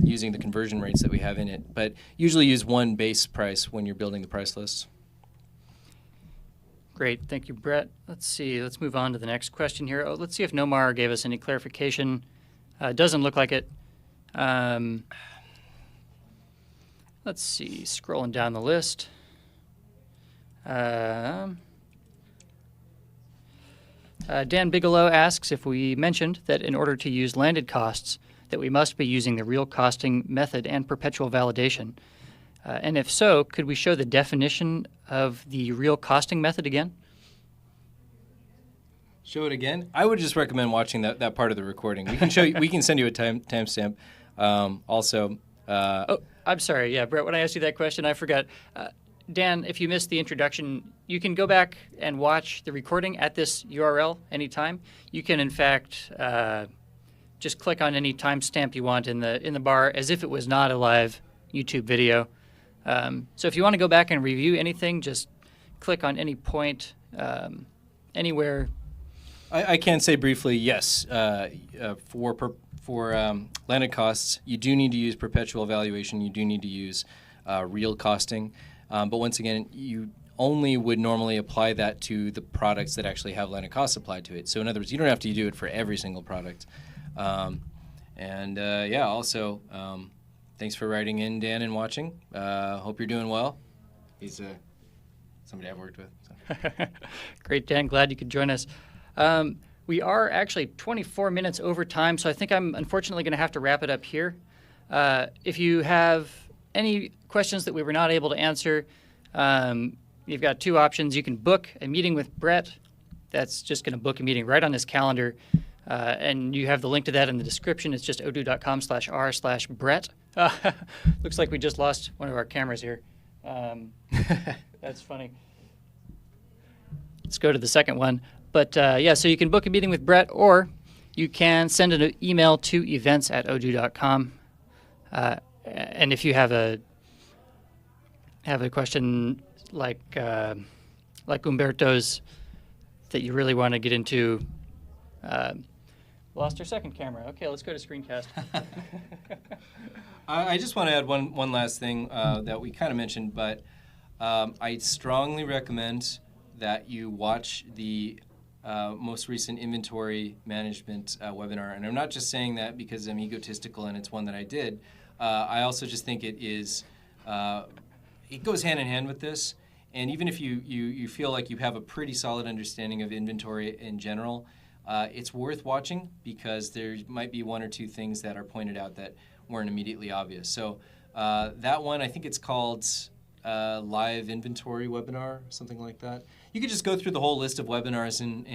using the conversion rates that we have in it. But usually use one base price when you're building the price lists. Great. Thank you, Brett. Let's see. Let's move on to the next question here. Oh, let's see if Nomar gave us any clarification. Doesn't look like it. Let's see. Scrolling down the list. Dan Bigelow asks if we mentioned that in order to use landed costs, that we must be using the real costing method and perpetual validation. And if so, could we show the definition of the real costing method again? Show it again? I would just recommend watching that part of the recording. We can show you, we can send you a timestamp. Also. Oh, I'm sorry. Yeah, Brett, when I asked you that question, I forgot. Dan, if you missed the introduction, you can go back and watch the recording at this URL anytime. You can, in fact, just click on any timestamp you want in the bar as if it was not a live YouTube video. So if you want to go back and review anything, just click on any point, anywhere. I can say briefly, yes, for landed costs, you do need to use perpetual valuation. You do need to use real costing. But once again, you only would normally apply that to the products that actually have landed costs applied to it. So in other words, you don't have to do it for every single product. Also, thanks for writing in, Dan, and watching. Hope you're doing well. He's somebody I've worked with. So. Great, Dan. Glad you could join us. We are actually 24 minutes over time, so I think I'm unfortunately going to have to wrap it up here. If you have any questions that we were not able to answer, you've got two options. You can book a meeting with Brett. That's just going to book a meeting right on his calendar. And you have the link to that in the description. It's just odoo.com/r/Brett. Looks like we just lost one of our cameras here. That's funny. Let's go to the second one. But so you can book a meeting with Brett, or you can send an email to events@odoo.com. And if you have a question like Umberto's that you really want to get into, lost our second camera. Okay, let's go to screencast. I just want to add one last thing that we kind of mentioned, but I strongly recommend that you watch the most recent inventory management webinar. And I'm not just saying that because I'm egotistical and it's one that I did. I also just think it is, it goes hand in hand with this. And even if you feel like you have a pretty solid understanding of inventory in general, It's worth watching because there might be one or two things that are pointed out that weren't immediately obvious. So that one, I think it's called Live Inventory Webinar, something like that. You could just go through the whole list of webinars and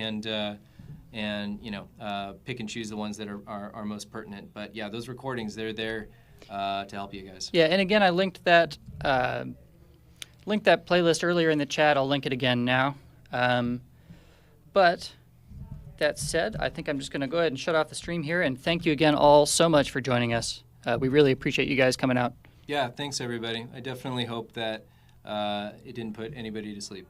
pick and choose the ones that are most pertinent. But yeah, those recordings, they're there to help you guys. Yeah, and again, I linked that playlist earlier in the chat. I'll link it again now. But that said, I think I'm just going to go ahead and shut off the stream here. And thank you again all so much for joining us. We really appreciate you guys coming out. Yeah, thanks everybody. I definitely hope that it didn't put anybody to sleep.